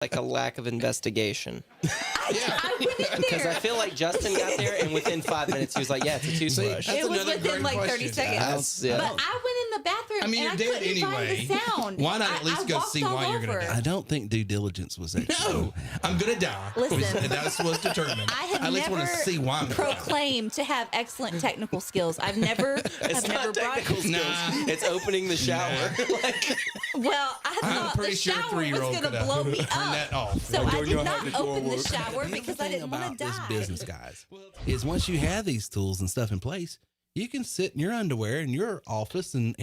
like a lack of investigation. I went in there. Because I feel like Justin got there, and within 5 minutes, he was like, yeah, it's a toothbrush. It was within like 30 seconds. Yeah. But I went in the bathroom and I couldn't find the sound. Why not at least go see why you're going to die? I don't think due diligence was that. No, I'm going to die. Listen, That's what's determined. I have at least want to never see why I'm proclaimed to have excellent technical skills. I've never, It's I've not never brought. technical skills. Nah. It's opening the shower. Like, Well, I I'm thought pretty the sure shower was 3-year-old going to could blow me turn up. that off. So I did know how not the door open the works. shower The because I thing didn't want about to this die. business, guys, is once you have these tools and stuff in place, you can sit in your underwear in your office and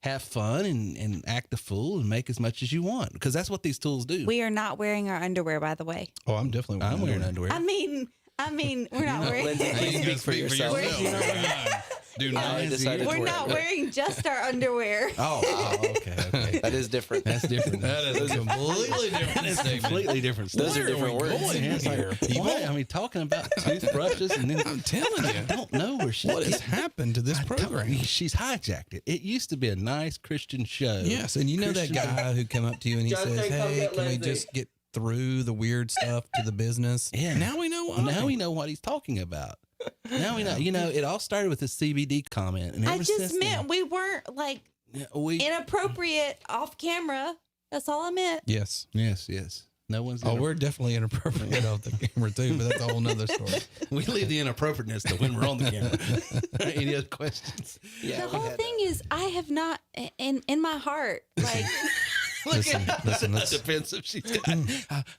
have fun and act a fool and make as much as you want, because that's what these tools do. We are not wearing our underwear, by the way. Oh, I'm definitely I'm wearing underwear. I mean, we're not wearing. Lindsay, please speak for yourself. Do I not. decided to We're wear not it. wearing just our underwear. Oh, okay. That is different. That's different. That is a completely different That's statement. completely different. Those stuff. are different Where are we words. going Yeah, it's like, here? what? I mean, talking about toothbrushes, and then I'm telling you. I don't know where she. What has happened to this program? She's hijacked it. It used to be a nice Christian show. Yes, and you know that Christian- guy who come up to you and he Justin, says, come "Hey, get can we Lindsay." just get through the weird stuff to the business?" Yeah. Now we know why. Now we know what he's talking about. Now we know. You know, it all started with this CBD comment, and I ever just since meant we weren't like then, we. inappropriate off camera. That's all I meant. Yes. Yes. No one's. Oh, we're definitely inappropriate off the camera too, but that's a whole nother story. we leave the inappropriateness to when we're on the camera. Any other questions? Yeah, The whole thing is, I have not in my heart like. Listen. That's defensive. She's got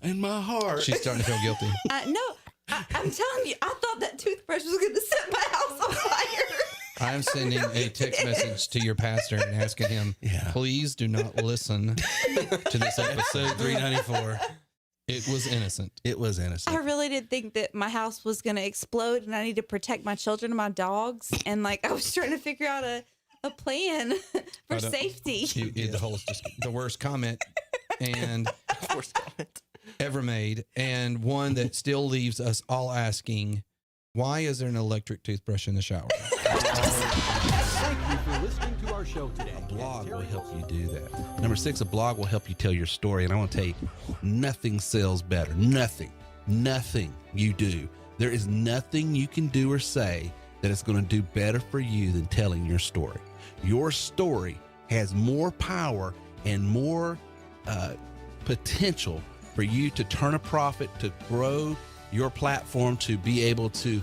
in my heart. She's starting to feel guilty. No, I'm telling you, I thought that toothbrush was going to set my house on fire. I'm sending a text message to your pastor and asking him, please do not listen to this episode 394. It was innocent. It was innocent. I really did think that my house was going to explode and I need to protect my children and my dogs. And like, I was trying to figure out a plan for safety. The whole just the worst comment and ever made, and one that still leaves us all asking, why is there an electric toothbrush in the shower? Thank you for listening to our show today. A blog will help you do that. Number 6, a blog will help you tell your story. And I want to tell you, nothing sells better. Nothing you do. There is nothing you can do or say that is going to do better for you than telling your story. Your story has more power and more potential for you to turn a profit, to grow your platform, to be able to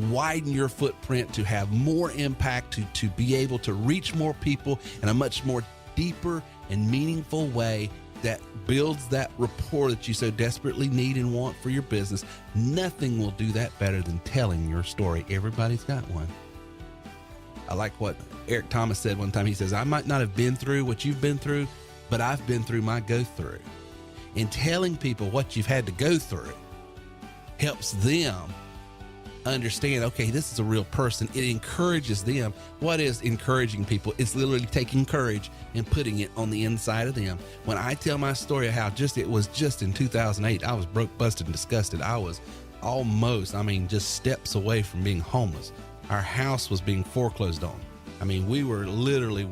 widen your footprint, to have more impact, to be able to reach more people in a much more deeper and meaningful way that builds that rapport that you so desperately need and want for your business. Nothing will do that better than telling your story. Everybody's got one. I like what Eric Thomas said one time. He says, I might not have been through what you've been through, but I've been through my go through. And telling people what you've had to go through helps them understand, okay, this is a real person. It encourages them. What is encouraging people? It's literally taking courage and putting it on the inside of them. When I tell my story of how it was just in 2008, I was broke, busted, and disgusted. I was just steps away from being homeless. Our house was being foreclosed on. We were literally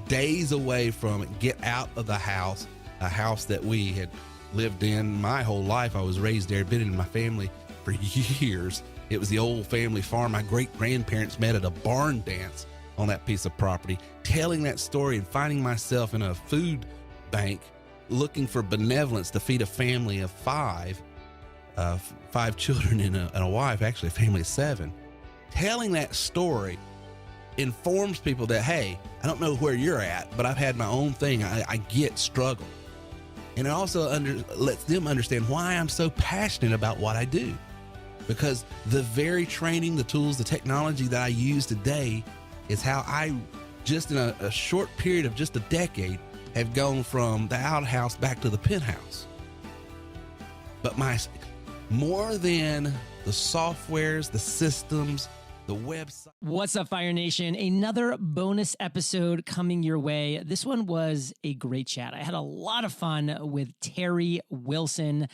days away from get out of the house, a house that we had lived in my whole life. I was raised there, been in my family for years. It was the old family farm. My great-grandparents met at a barn dance on that piece of property. Telling that story and finding myself in a food bank looking for benevolence to feed a family of five children and a wife, actually a family of 7. Telling that story informs people that, hey, I don't know where you're at, but I've had my own thing. I get struggle. And it also lets them understand why I'm so passionate about what I do. Because the very training, the tools, the technology that I use today is how I, just in a short period of just a decade, have gone from the outhouse back to the penthouse. But more than the softwares, the systems, the website. What's up, Fire Nation? Another bonus episode coming your way. This one was a great chat. I had a lot of fun with Terry Wilson.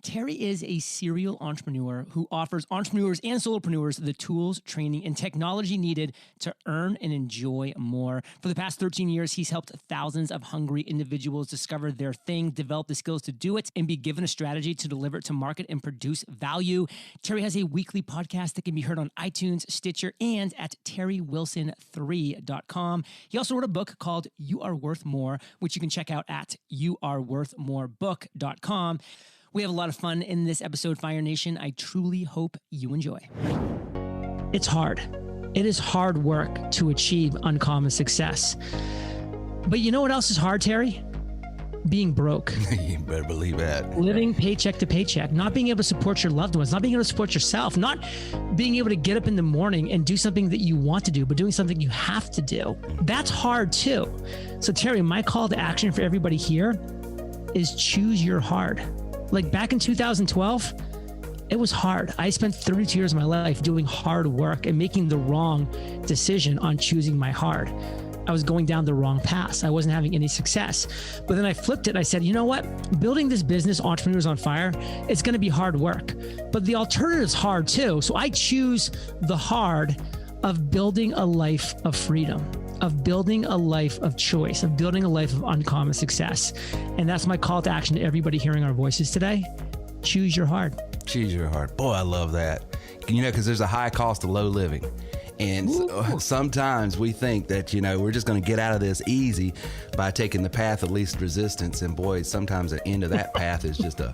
Terry is a serial entrepreneur who offers entrepreneurs and solopreneurs the tools, training, and technology needed to earn and enjoy more. For the past 13 years, he's helped thousands of hungry individuals discover their thing, develop the skills to do it, and be given a strategy to deliver it to market and produce value. Terry has a weekly podcast that can be heard on iTunes, Stitcher, and at terrywilson3.com. He also wrote a book called You Are Worth More, which you can check out at youareworthmorebook.com. We have a lot of fun in this episode, Fire Nation. I truly hope you enjoy. It's hard. It is hard work to achieve uncommon success. But you know what else is hard, Terry? Being broke. You better believe that. Living paycheck to paycheck, not being able to support your loved ones, not being able to support yourself, not being able to get up in the morning and do something that you want to do, but doing something you have to do. That's hard too. So Terry, my call to action for everybody here is choose your hard. Like back in 2012, it was hard. I spent 32 years of my life doing hard work and making the wrong decision on choosing my hard. I was going down the wrong path. I wasn't having any success. But then I flipped it. I said, you know what? Building this business, Entrepreneurs on Fire, it's going to be hard work. But the alternative is hard too. So I choose the hard of building a life of freedom, of building a life of choice, of building a life of uncommon success. And that's my call to action to everybody hearing our voices today. Choose your hard. Choose your heart. Boy, I love that. You know, because there's a high cost of low living. And sometimes we think that, you know, we're just going to get out of this easy by taking the path of least resistance. And boy, sometimes the end of that path is just a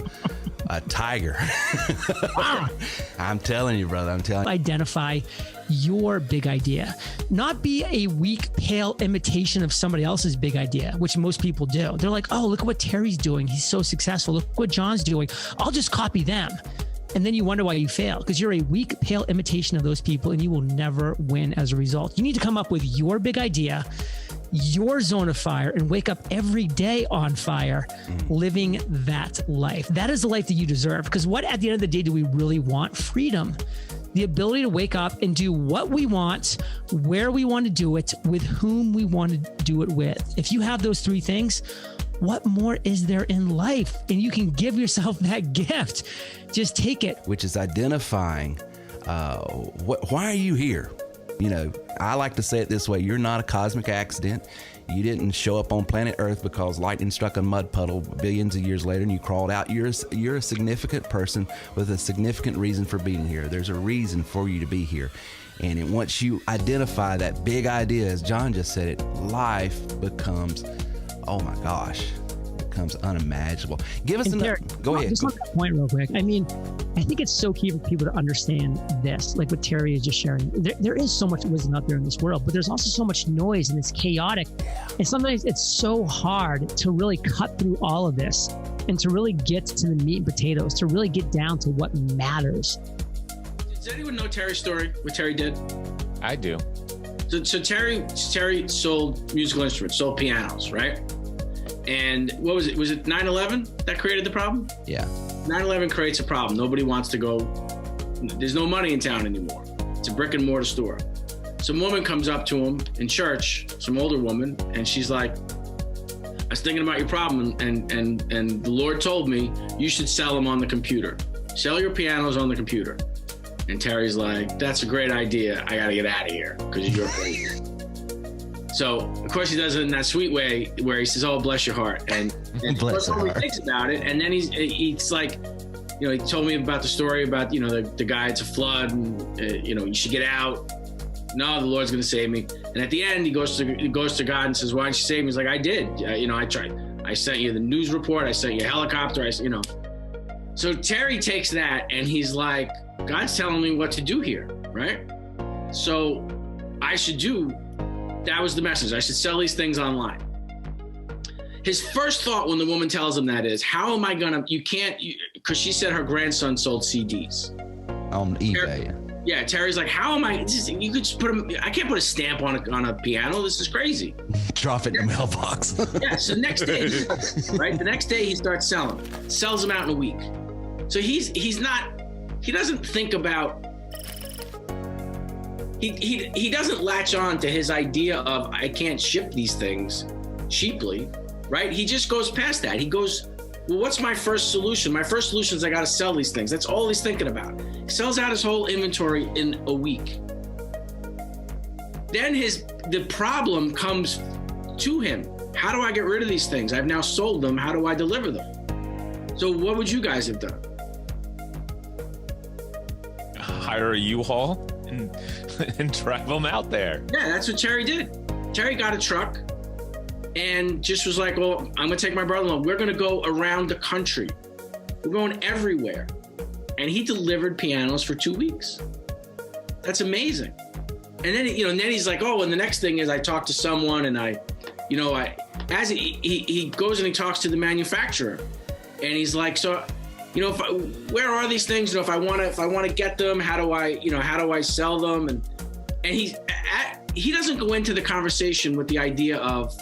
tiger. I'm telling you, brother, I'm telling you. Identify your big idea, not be a weak, pale imitation of somebody else's big idea, which most people do. They're like, oh, look at what Terry's doing. He's so successful. Look what John's doing. I'll just copy them. And then you wonder why you fail, because you're a weak, pale imitation of those people and you will never win as a result. You need to come up with your big idea, your zone of fire, and wake up every day on fire, living that life. That is the life that you deserve. Because what at the end of the day do we really want? Freedom. The ability to wake up and do what we want, where we want to do it, with whom we want to do it with. If you have those three things, what more is there in life? And you can give yourself that gift. Just take it. Which is identifying why are you here? You know, I like to say it this way. You're not a cosmic accident. You didn't show up on planet Earth because lightning struck a mud puddle billions of years later and you crawled out. You're a significant person with a significant reason for being here. There's a reason for you to be here. And once you identify that big idea, as John just said it, life becomes, oh my gosh, becomes unimaginable. Give us go ahead. Just on that point real quick. I mean, I think it's so key for people to understand this, like what Terry is just sharing. There is so much wisdom out there in this world, but there's also so much noise and it's chaotic. And sometimes it's so hard to really cut through all of this and to really get to the meat and potatoes, to really get down to what matters. Does anyone know Terry's story, what Terry did? I do. So Terry sold musical instruments, sold pianos, right? And what was it? Was it 9/11 that created the problem? Yeah. 9/11 creates a problem. Nobody wants to go. There's no money in town anymore. It's a brick and mortar store. Some woman comes up to him in church, some older woman, and she's like, I was thinking about your problem, and the Lord told me you should sell them on the computer. Sell your pianos on the computer. And Terry's like, that's a great idea. I got to get out of here because you're crazy. So, of course, he does it in that sweet way where he says, oh, bless your heart. And Bless your he heart. thinks about it. And then he's like, you know, he told me about the story about, you know, the guy, it's a flood and, you know, you should get out. No, the Lord's going to save me. And at the end, he goes to God and says, why didn't you save me? He's like, I did. You know, I tried. I sent you the news report. I sent you a helicopter. You know. So Terry takes that and he's like, God's telling me what to do here, right? So I should do, that was the message. I should sell these things online. His first thought when the woman tells him that is, how am I gonna, because she said her grandson sold CDs. On eBay. Yeah, Terry's like, how am I, you could just I can't put a stamp on a piano. This is crazy. Drop it in the mailbox. Yeah, so next day, right? The next day he starts sells them out in a week. So he doesn't think about, he doesn't latch on to his idea of I can't ship these things cheaply, right? He just goes past that. He goes well, what's my first solution? My first solution is I got to sell these things. That's all he's thinking about. He sells out his whole inventory in a week. Then the problem comes to him. How do I get rid of these things? I've now sold them. How do I deliver them? So what would you guys have done? Hire a U-Haul and drive them out there. Yeah, that's what Terry did. Terry got a truck and just was like, well, I'm going to take my brother-in-law. We're going to go around the country. We're going everywhere. And he delivered pianos for 2 weeks. That's amazing. And then, and then he's like, oh, and the next thing is I talk to someone and as he goes and he talks to the manufacturer and he's like, so, where are these things? If I want to get them, how do I sell them? And he doesn't go into the conversation with the idea of,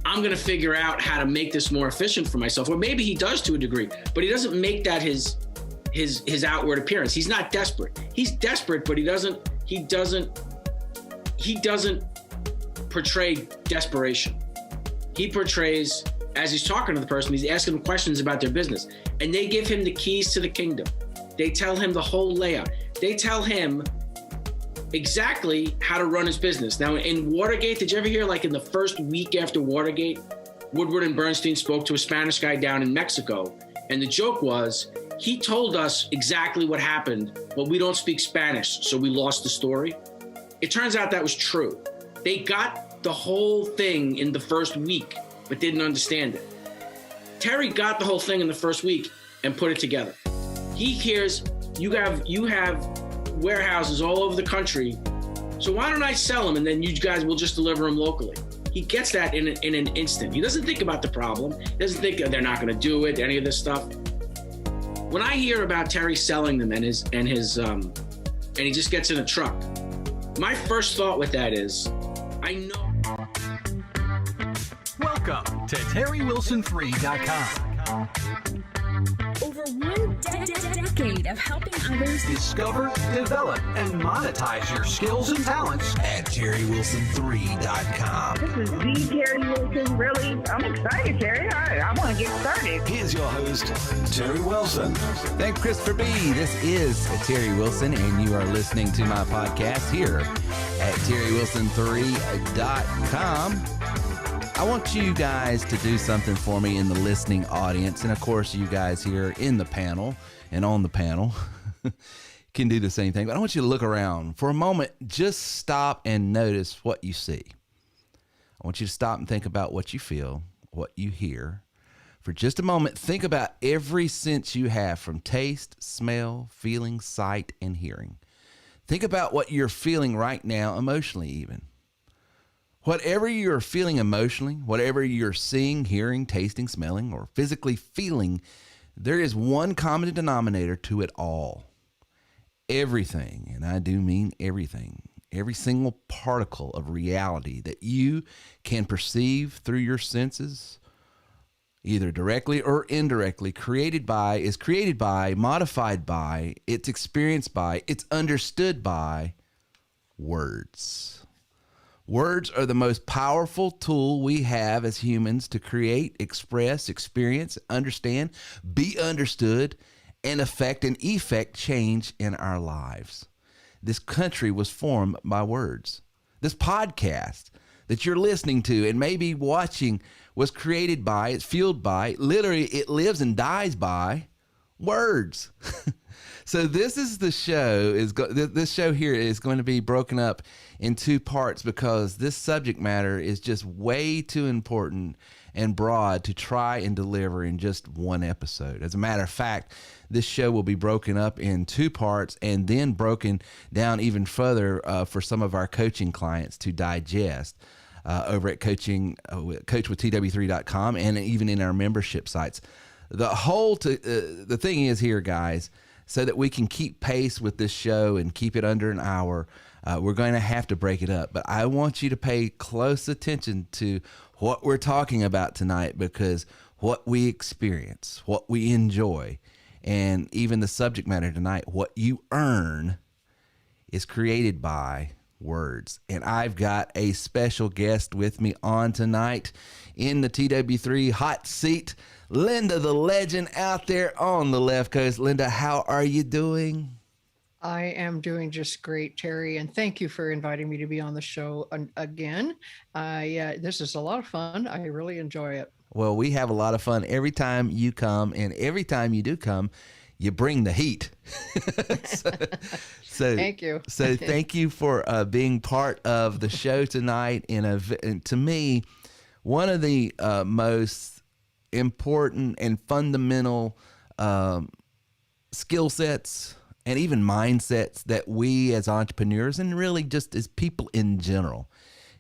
I'm going to figure out how to make this more efficient for myself. Or maybe he does to a degree, but he doesn't make that his outward appearance. He's not desperate. He's desperate, but he doesn't portray desperation. He portrays, as he's talking to the person, he's asking them questions about their business, and they give him the keys to the kingdom. They tell him the whole layout. They tell him exactly how to run his business. Now, in Watergate, did you ever hear, like in the first week after Watergate, Woodward and Bernstein spoke to a Spanish guy down in Mexico, and the joke was, he told us exactly what happened, but we don't speak Spanish, so we lost the story. It turns out that was true. They got the whole thing in the first week, but didn't understand it. Terry got the whole thing in the first week and put it together. He hears, you have warehouses all over the country, so why don't I sell them and then you guys will just deliver them locally? He gets that in an instant. He doesn't think about the problem. He doesn't think they're not going to do it, any of this stuff. When I hear about Terry selling them and he just gets in a truck, my first thought with that is, I know. Welcome to TerryWilson3.com. Over one decade of helping others Discover, develop, and monetize your skills and talents at TerryWilson3.com. This is the Terry Wilson. Really? I'm excited, Terry. I want to get started. Here's your host, Terry Wilson. Thank Christopher B. This is Terry Wilson, and you are listening to my podcast here at TerryWilson3.com. I want you guys to do something for me in the listening audience. And of course, you guys here in the panel and on the panel can do the same thing. But I want you to look around for a moment. Just stop and notice what you see. I want you to stop and think about what you feel, what you hear. For just a moment, think about every sense you have from taste, smell, feeling, sight, and hearing. Think about what you're feeling right now, emotionally even. Whatever you're feeling emotionally, whatever you're seeing, hearing, tasting, smelling, or physically feeling, there is one common denominator to it all. Everything, and I do mean everything, every single particle of reality that you can perceive through your senses, either directly or indirectly, is created by, modified by, it's experienced by, it's understood by words. Words are the most powerful tool we have as humans to create, express, experience, understand, be understood, and affect and effect change in our lives. This country was formed by words. This podcast that you're listening to and maybe watching was created by, it's fueled by, literally it lives and dies by words. So this is the show. This show here is going to be broken up in two parts because this subject matter is just way too important and broad to try and deliver in just one episode. As a matter of fact, this show will be broken up in two parts and then broken down even further for some of our coaching clients to digest over at coachwithtw3.com and even in our membership sites. The thing is here, guys, so that we can keep pace with this show and keep it under an hour, we're going to have to break it up. But I want you to pay close attention to what we're talking about tonight, because what we experience, what we enjoy, and even the subject matter tonight, what you earn, is created by words. And I've got a special guest with me on tonight in the TW3 hot seat, Linda the legend out there on the left coast. Linda, how are you doing? I am doing just great, Terry, and thank you for inviting me to be on the show again. This is a lot of fun. I really enjoy it. Well, we have a lot of fun every time you come, and every time you do come, you bring the heat. so thank you. So thank you for being part of the show tonight. And to me, one of the most important and fundamental skill sets and even mindsets that we as entrepreneurs and really just as people in general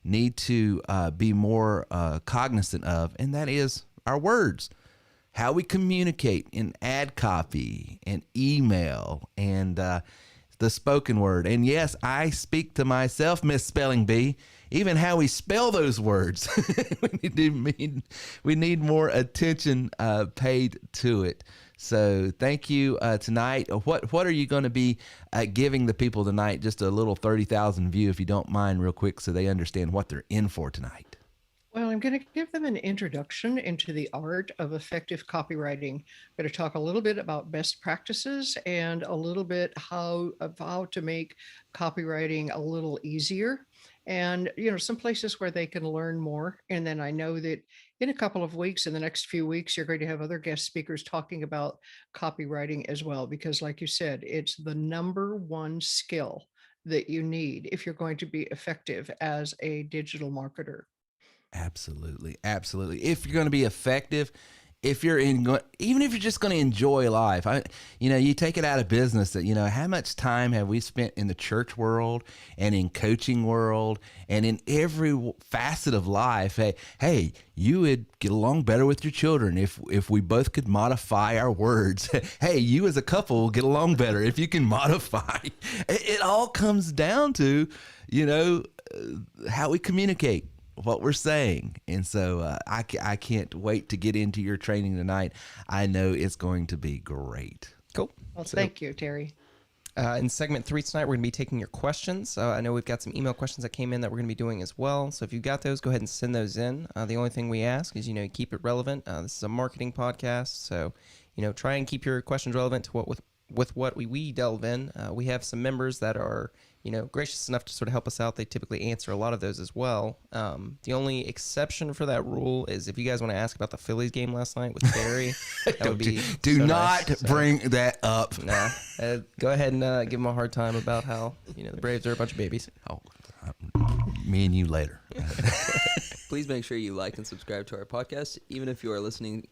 need to be more cognizant of, and that is our words, how we communicate in ad copy and email and the spoken word. And yes, I speak to myself, Miss Spelling Bee, even how we spell those words. we need more attention paid to it. So thank you tonight. What are you going to be giving the people tonight? Just a little 30,000 view, if you don't mind, real quick, so they understand what they're in for tonight. Well, I'm going to give them an introduction into the art of effective copywriting. I'm going to talk a little bit about best practices and a little bit how to make copywriting a little easier. And, some places where they can learn more. And then I know that in a couple of weeks, in the next few weeks, you're going to have other guest speakers talking about copywriting as well, because like you said, it's the number one skill that you need if you're going to be effective as a digital marketer. Absolutely. Absolutely. If you're going to be effective, even if you're just going to enjoy life, you take it out of business that, how much time have we spent in the church world and in coaching world and in every facet of life? Hey, you would get along better with your children if we both could modify our words. Hey, you as a couple will get along better if you can modify. It all comes down to, how we communicate what we're saying. And so I can't wait to get into your training tonight. I know it's going to be great. Cool. Well, thank you, Terry. In segment 3 tonight, we're going to be taking your questions. I know we've got some email questions that came in that we're going to be doing as well. So if you've got those, go ahead and send those in. The only thing we ask is, keep it relevant. This is a marketing podcast. So, try and keep your questions relevant to with what we delve in. We have some members that are, gracious enough to sort of help us out. They typically answer a lot of those as well. The only exception for that rule is if you guys want to ask about the Phillies game last night with Terry, that would be do so not nice. Bring that up. Nah, go ahead and give them a hard time about how the Braves are a bunch of babies. Oh, me and you later. Please make sure you like and subscribe to our podcast, even if you are listening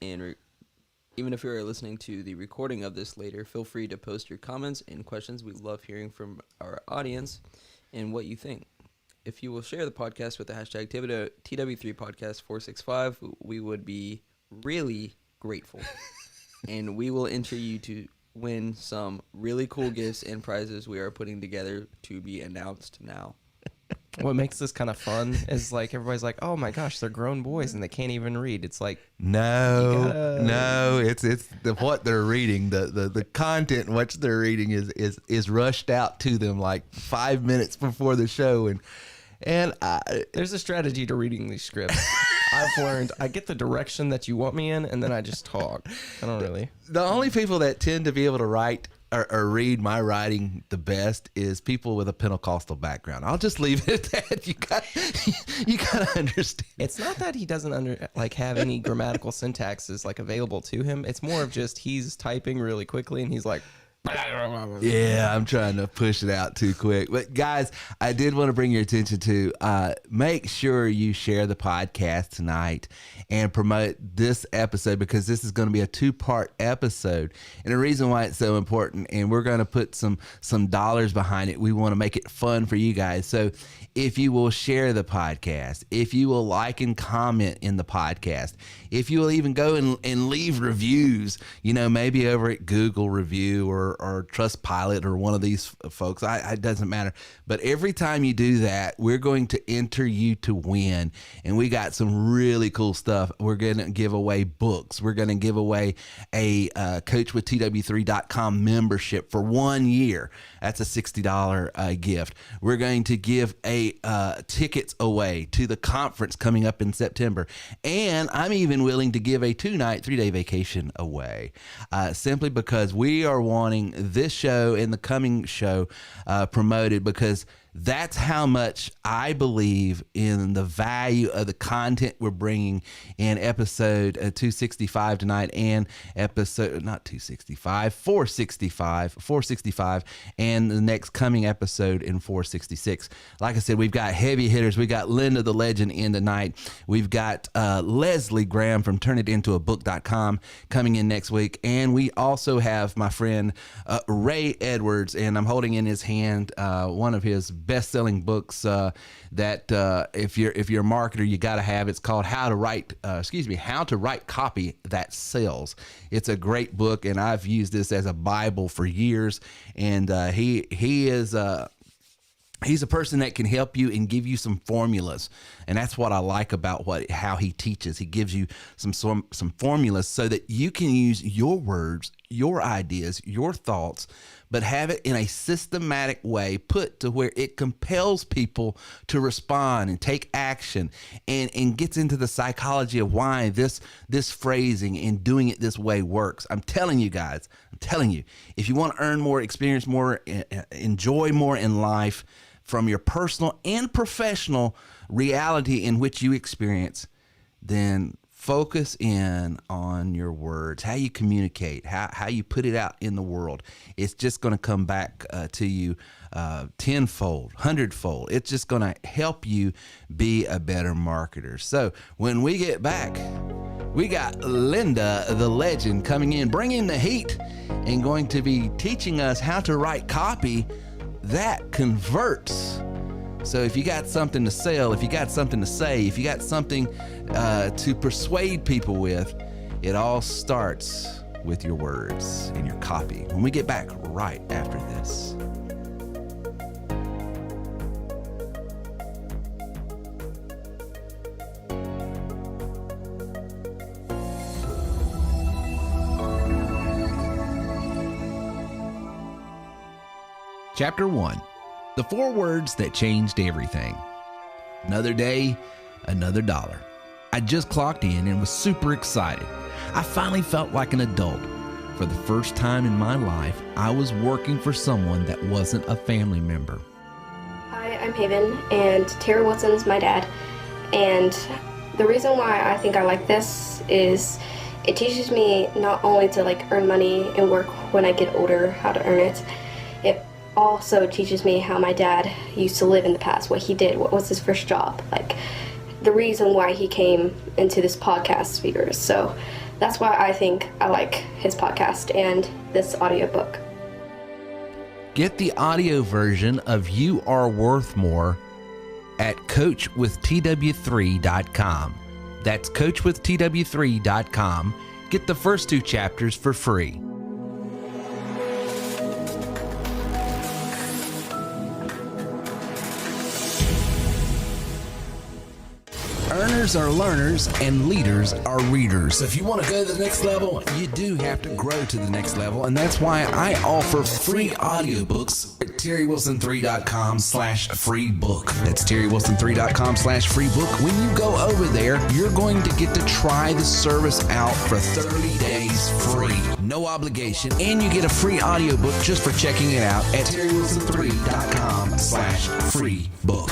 Even if you are listening to the recording of this later, feel free to post your comments and questions. We love hearing from our audience and what you think. If you will share the podcast with the hashtag TW3Podcast465, we would be really grateful. And we will enter you to win some really cool gifts and prizes we are putting together to be announced now. What makes this kind of fun is everybody's like, oh my gosh, they're grown boys and they can't even read. It's like, no, it's what they're reading. The content what they're reading is rushed out to them like 5 minutes before the show. And there's a strategy to reading these scripts. I've learned I get the direction that you want me in and then I just talk. I don't really. The only people that tend to be able to write or read my writing the best is people with a Pentecostal background. I'll just leave it at that. You gotta understand. It's not that he doesn't have any grammatical syntaxes available to him. It's more of just he's typing really quickly and he's like, yeah, I'm trying to push it out too quick. But guys, I did want to bring your attention to make sure you share the podcast tonight and promote this episode, because this is going to be a 2-part episode. And the reason why it's so important, and we're going to put some dollars behind it, we want to make it fun for you guys. So if you will share the podcast, if you will like and comment in the podcast, if you will even go and leave reviews, maybe over at Google Review or or Trustpilot or one of these folks. It doesn't matter. But every time you do that, we're going to enter you to win. And we got some really cool stuff. We're going to give away books. We're going to give away a coachwithtw3.com membership for 1 year. That's a $60 gift. We're going to give tickets away to the conference coming up in September. And I'm even willing to give a 2-night, 3-day vacation away, simply because we are wanting this show and the coming show promoted, because that's how much I believe in the value of the content we're bringing in episode 265 tonight, and episode, not 265, 465, and the next coming episode in 466. Like I said, we've got heavy hitters. We got Linda the Legend in tonight. We've got Leslie Graham from turnitintoabook.com coming in next week. And we also have my friend Ray Edwards, and I'm holding in his hand one of his best-selling books that if you're a marketer, you got to have. It's called How to Write Copy That Sells. It's a great book, and I've used this as a Bible for years. And he is he's a person that can help you and give you some formulas, and that's what I like about how he teaches. He gives you some formulas so that you can use your words, your ideas, your thoughts, but have it in a systematic way, put to where it compels people to respond and take action, and gets into the psychology of why this phrasing and doing it this way works. I'm telling you guys, if you want to earn more, experience more, enjoy more in life from your personal and professional reality in which you experience, then focus in on your words, how you communicate, how you put it out in the world. It's just going to come back to you tenfold, hundredfold. It's just going to help you be a better marketer. So when we get back, we got Linda the Legend coming in, bringing the heat, and going to be teaching us how to write copy that converts. So if you got something to sell, if you got something to say, if you got something to persuade people with, it all starts with your words and your copy. When we get back right after this. Chapter 1. The 4 words that changed everything. Another day, another dollar. I just clocked in and was super excited. I finally felt like an adult. For the first time in my life, I was working for someone that wasn't a family member. Hi, I'm Haven, and Terry Wilson's my dad. And the reason why I think I like this is it teaches me not only to earn money and work when I get older, how to earn it. It also teaches me how my dad used to live in the past, what he did, what was his first job, the reason why he came into this podcast sphere. So that's why I think I like his podcast and this audiobook. Get the audio version of You Are Worth More at coachwithtw3.com. That's coachwithtw3.com. Get the first 2 chapters for free. Earners are learners and leaders are readers. So if you want to go to the next level, you do have to grow to the next level. And that's why I offer free audiobooks at terrywilson3.com/free book. That's terrywilson3.com/free book. When you go over there, you're going to get to try the service out for 30 days free. No obligation. And you get a free audiobook just for checking it out at terrywilson3.com/free book.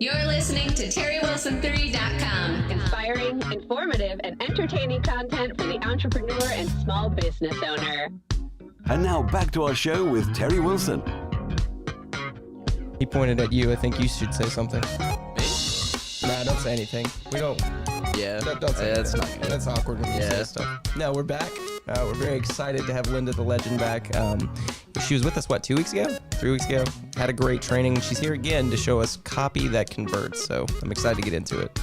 You're listening to TerryWilson3.com. Inspiring, informative, and entertaining content for the entrepreneur and small business owner. And now back to our show with Terry Wilson. He pointed at you. I think you should say something. Me? Nah, don't say anything. We don't. Yeah. Don't say that's anything. not good. That's awkward when you say stuff. No, we're back. We're very excited to have Linda the Legend back. She was with us, 2 weeks ago? 3 weeks ago? Had a great training. She's here again to show us copy that converts. So I'm excited to get into it.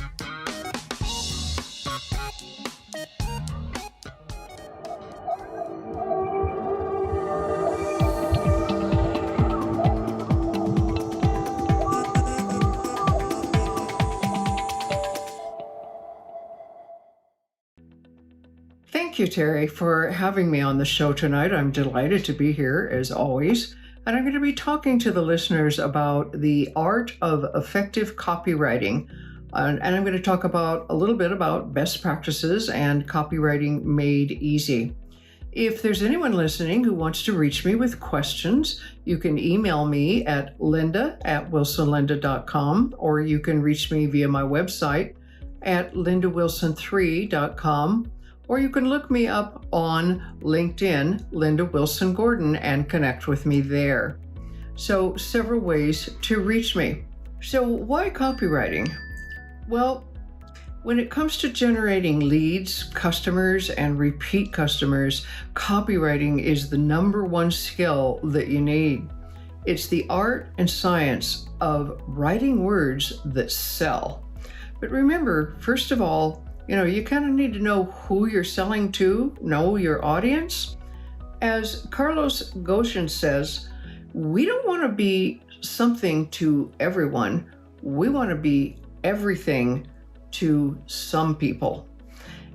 Thank you, Terry, for having me on the show tonight. I'm delighted to be here, as always. And I'm going to be talking to the listeners about the art of effective copywriting. And I'm going to talk about a little bit about best practices and copywriting made easy. If there's anyone listening who wants to reach me with questions, you can email me at linda@wilsonlinda.com, or you can reach me via my website at lindawilson3.com, or you can look me up on LinkedIn, Linda Wilson Gordon, and connect with me there. So, several ways to reach me. So, why copywriting? Well, when it comes to generating leads, customers, and repeat customers, copywriting is the number one skill that you need. It's the art and science of writing words that sell. But remember, first of all, you kind of need to know who you're selling to, know your audience. As Carlos Goshen says, we don't want to be something to everyone. We want to be everything to some people.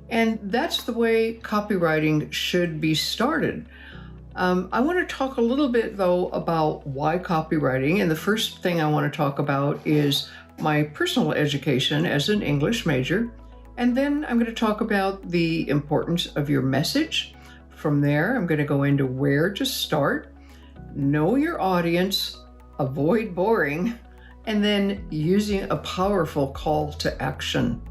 And that's the way copywriting should be started. I want to talk a little bit, though, about why copywriting. And the first thing I want to talk about is my personal education as an English major. And then I'm going to talk about the importance of your message. From there, I'm going to go into where to start, know your audience, avoid boring, and then using a powerful call to action.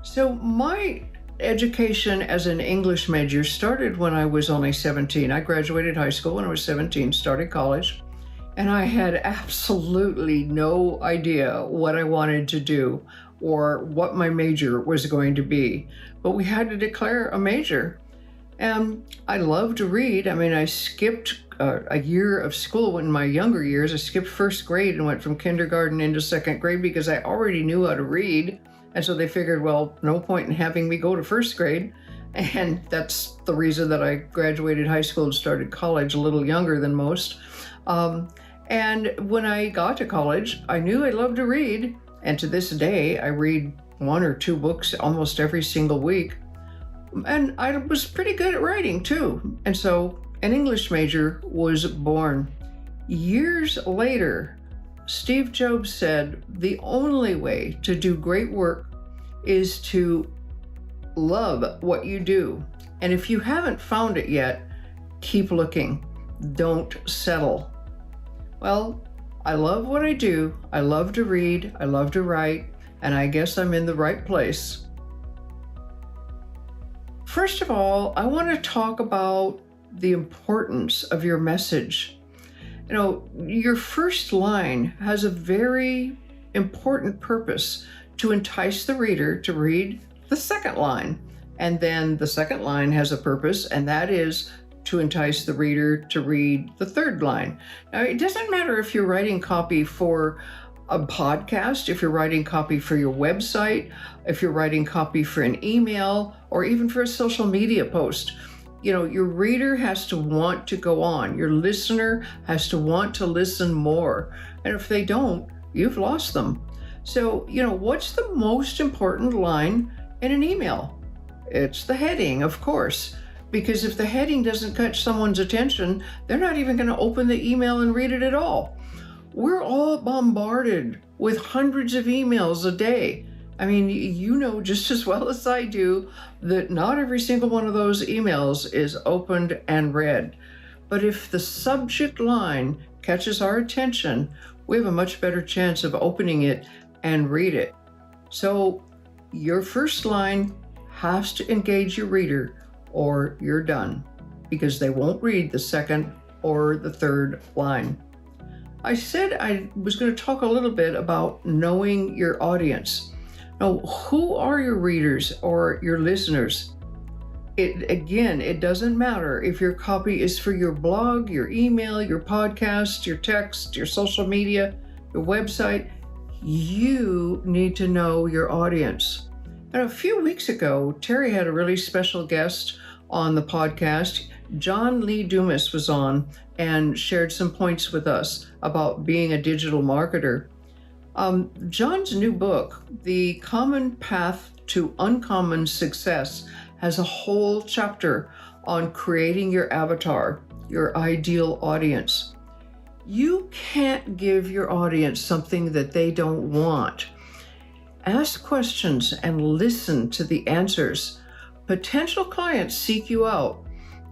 So my education as an English major started when I was only 17. I graduated high school when I was 17, started college, and I had absolutely no idea what I wanted to do or what my major was going to be. But we had to declare a major. And I love to read. I mean, I skipped a year of school in my younger years. I skipped first grade and went from kindergarten into second grade because I already knew how to read. And so they figured, well, no point in having me go to first grade. And that's the reason that I graduated high school and started college a little younger than most. And when I got to college, I knew I loved to read. And to this day, I read 1 or 2 books almost every single week. And I was pretty good at writing too. And so an English major was born. Years later, Steve Jobs said, the only way to do great work is to love what you do. And if you haven't found it yet, keep looking. Don't settle. Well, I love what I do. I love to read. I love to write. And I guess I'm in the right place. First of all, I want to talk about the importance of your message. Your first line has a very important purpose to entice the reader to read the second line. And then the second line has a purpose, and that is to entice the reader to read the third line. Now, it doesn't matter if you're writing copy for a podcast, if you're writing copy for your website, if you're writing copy for an email, or even for a social media post. Your reader has to want to go on. Your listener has to want to listen more. And if they don't, you've lost them. So, what's the most important line in an email? It's the heading, of course, because if the heading doesn't catch someone's attention, they're not even going to open the email and read it at all. We're all bombarded with hundreds of emails a day. I mean, you know just as well as I do that not every single one of those emails is opened and read. But if the subject line catches our attention, we have a much better chance of opening it and read it. So your first line has to engage your reader or you're done, because they won't read the second or the third line. I said I was going to talk a little bit about knowing your audience. Now, who are your readers or your listeners? It doesn't matter if your copy is for your blog, your email, your podcast, your text, your social media, your website. You need to know your audience. And a few weeks ago, Terry had a really special guest on the podcast. John Lee Dumas was on and shared some points with us about being a digital marketer. John's new book, The Common Path to Uncommon Success, has a whole chapter on creating your avatar, your ideal audience. You can't give your audience something that they don't want. Ask questions and listen to the answers. Potential clients seek you out,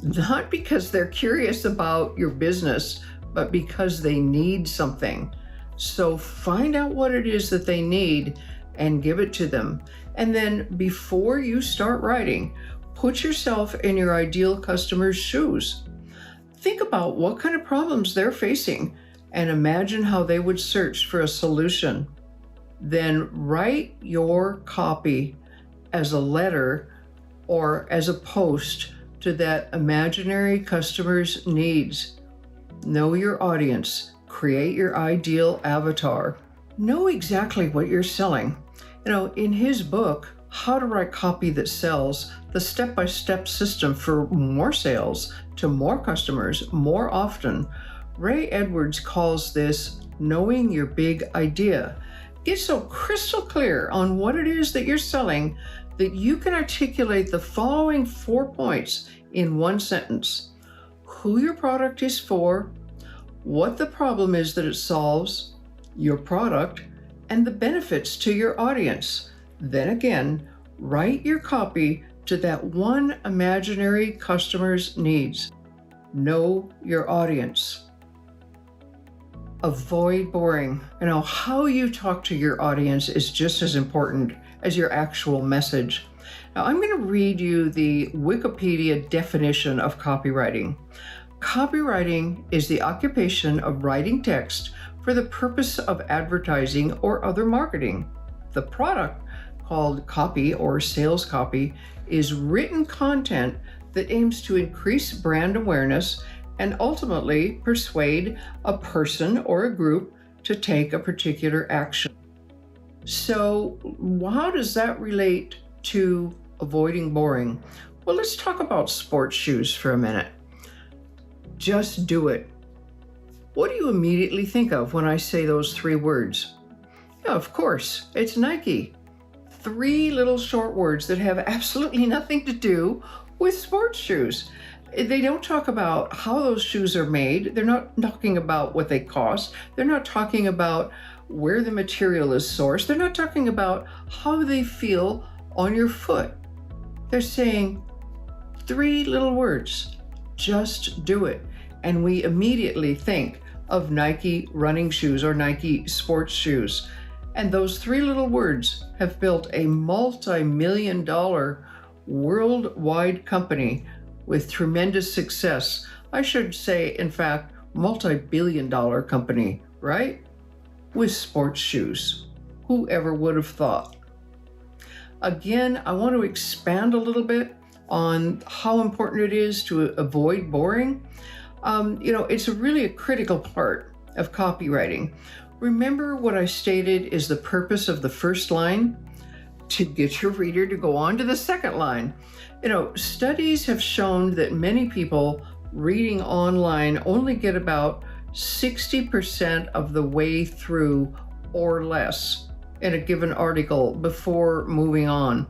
not because they're curious about your business, but because they need something. So find out what it is that they need and give it to them. And then before you start writing, put yourself in your ideal customer's shoes. Think about what kind of problems they're facing and imagine how they would search for a solution. Then write your copy as a letter or as a post to that imaginary customer's needs. Know your audience. Create your ideal avatar. Know exactly what you're selling. In his book, How to Write Copy That Sells, the step-by-step system for more sales to more customers more often, Ray Edwards calls this knowing your big idea. Get so crystal clear on what it is that you're selling that you can articulate the following 4 points in one sentence. Who your product is for, what the problem is that it solves, your product, and the benefits to your audience. Then again, write your copy to that one imaginary customer's needs. Know your audience. Avoid boring. How you talk to your audience is just as important as your actual message. Now, I'm going to read you the Wikipedia definition of copywriting. Copywriting is the occupation of writing text for the purpose of advertising or other marketing. The product, called copy or sales copy, is written content that aims to increase brand awareness and ultimately persuade a person or a group to take a particular action. So, how does that relate to avoiding boring? Well, let's talk about sports shoes for a minute. Just do it. What do you immediately think of when I say those 3 words? Yeah, of course, it's Nike. 3 little short words that have absolutely nothing to do with sports shoes. They don't talk about how those shoes are made. They're not talking about what they cost. They're not talking about where the material is sourced. They're not talking about how they feel on your foot. They're saying 3 little words. Just do it. And we immediately think of Nike running shoes or Nike sports shoes. And those 3 little words have built a multi-million-dollar worldwide company with tremendous success. I should say, in fact, multi-billion-dollar company, right? With sports shoes. Whoever would have thought? Again, I want to expand a little bit on how important it is to avoid boring. It's really a critical part of copywriting. Remember what I stated is the purpose of the first line? To get your reader to go on to the second line. Studies have shown that many people reading online only get about 60% of the way through or less in a given article before moving on.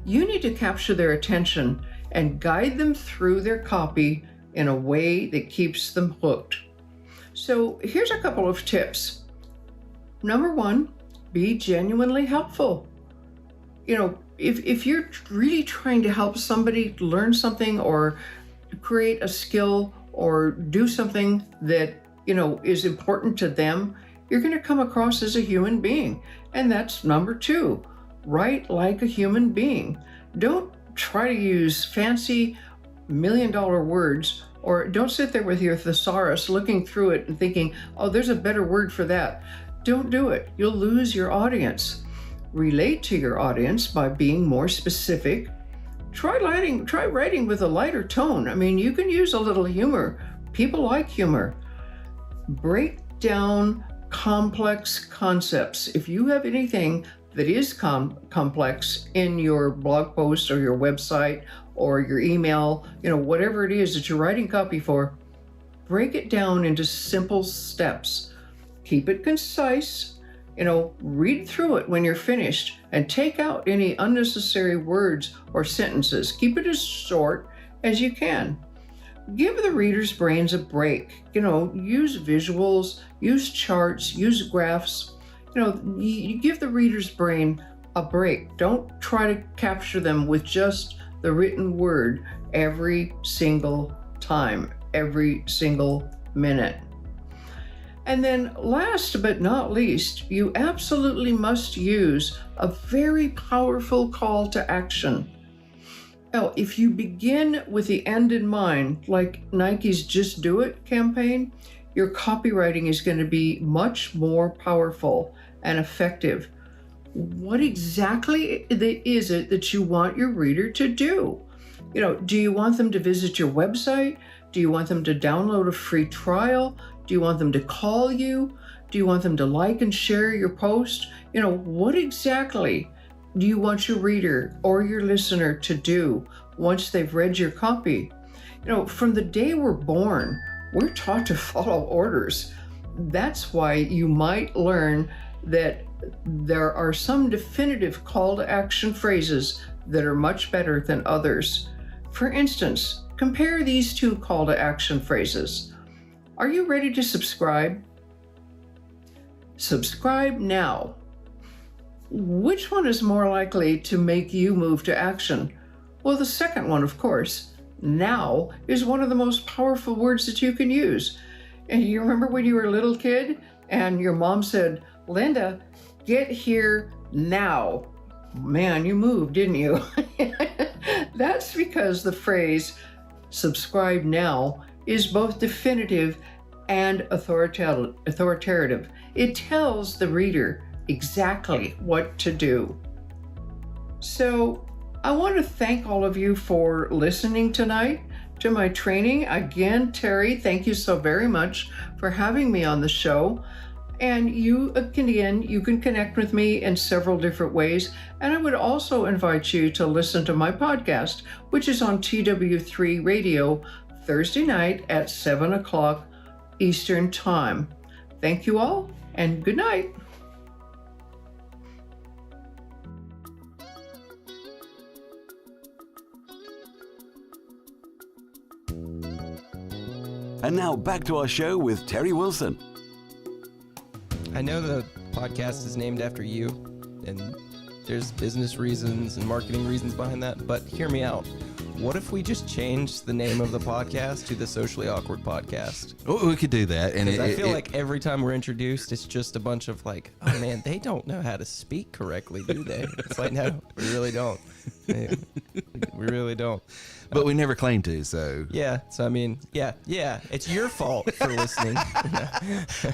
You need to capture their attention and guide them through their copy in a way that keeps them hooked. So here's a couple of tips. Number 1, be genuinely helpful. If you're really trying to help somebody learn something or create a skill or do something that, is important to them, you're going to come across as a human being. And that's number 2, write like a human being. Don't try to use fancy million-dollar words, or don't sit there with your thesaurus looking through it and thinking, oh, there's a better word for that. Don't do it. You'll lose your audience. Relate to your audience by being more specific. Try writing with a lighter tone. You can use a little humor. People like humor. Break down complex concepts. If you have anything that is complex in your blog post or your website or your email, whatever it is that you're writing copy for, break it down into simple steps. Keep it concise. Read through it when you're finished and take out any unnecessary words or sentences. Keep it as short as you can. Give the reader's brains a break. Use visuals, use charts, use graphs. You give the reader's brain a break. Don't try to capture them with just the written word every single time, every single minute. And then last but not least, you absolutely must use a very powerful call to action. Now, if you begin with the end in mind, like Nike's Just Do It campaign, your copywriting is going to be much more powerful and effective. What exactly is it that you want your reader to do? Do you want them to visit your website? Do you want them to download a free trial? Do you want them to call you? Do you want them to like and share your post? What exactly do you want your reader or your listener to do once they've read your copy? From the day we're born, we're taught to follow orders. That's why you might learn that there are some definitive call to action phrases that are much better than others. For instance, compare these two call to action phrases. Are you ready to subscribe? Subscribe now. Which one is more likely to make you move to action? Well, the second one, of course. Now is one of the most powerful words that you can use. And you remember when you were a little kid and your mom said, Linda, get here now. Man, you moved, didn't you? That's because the phrase subscribe now is both definitive and authoritative. It tells the reader exactly what to do. So I want to thank all of you for listening tonight to my training. Again, Terry, thank you so very much for having me on the show. And you can connect with me in several different ways. And I would also invite you to listen to my podcast, which is on TW3 Radio, Thursday night at 7 o'clock Eastern Time. Thank you all, and good night. And now back to our show with Terry Wilson. I know the podcast is named after you, and there's business reasons and marketing reasons behind that, but hear me out. What if we just changed the name of the podcast to the Socially Awkward Podcast? Oh, we could do that. And I feel like every time we're introduced, it's just a bunch of like, oh man, they don't know how to speak correctly, do they? It's like, no, we really don't. We really don't. But we never claim to, so. Yeah, so I mean, yeah, it's your fault for listening.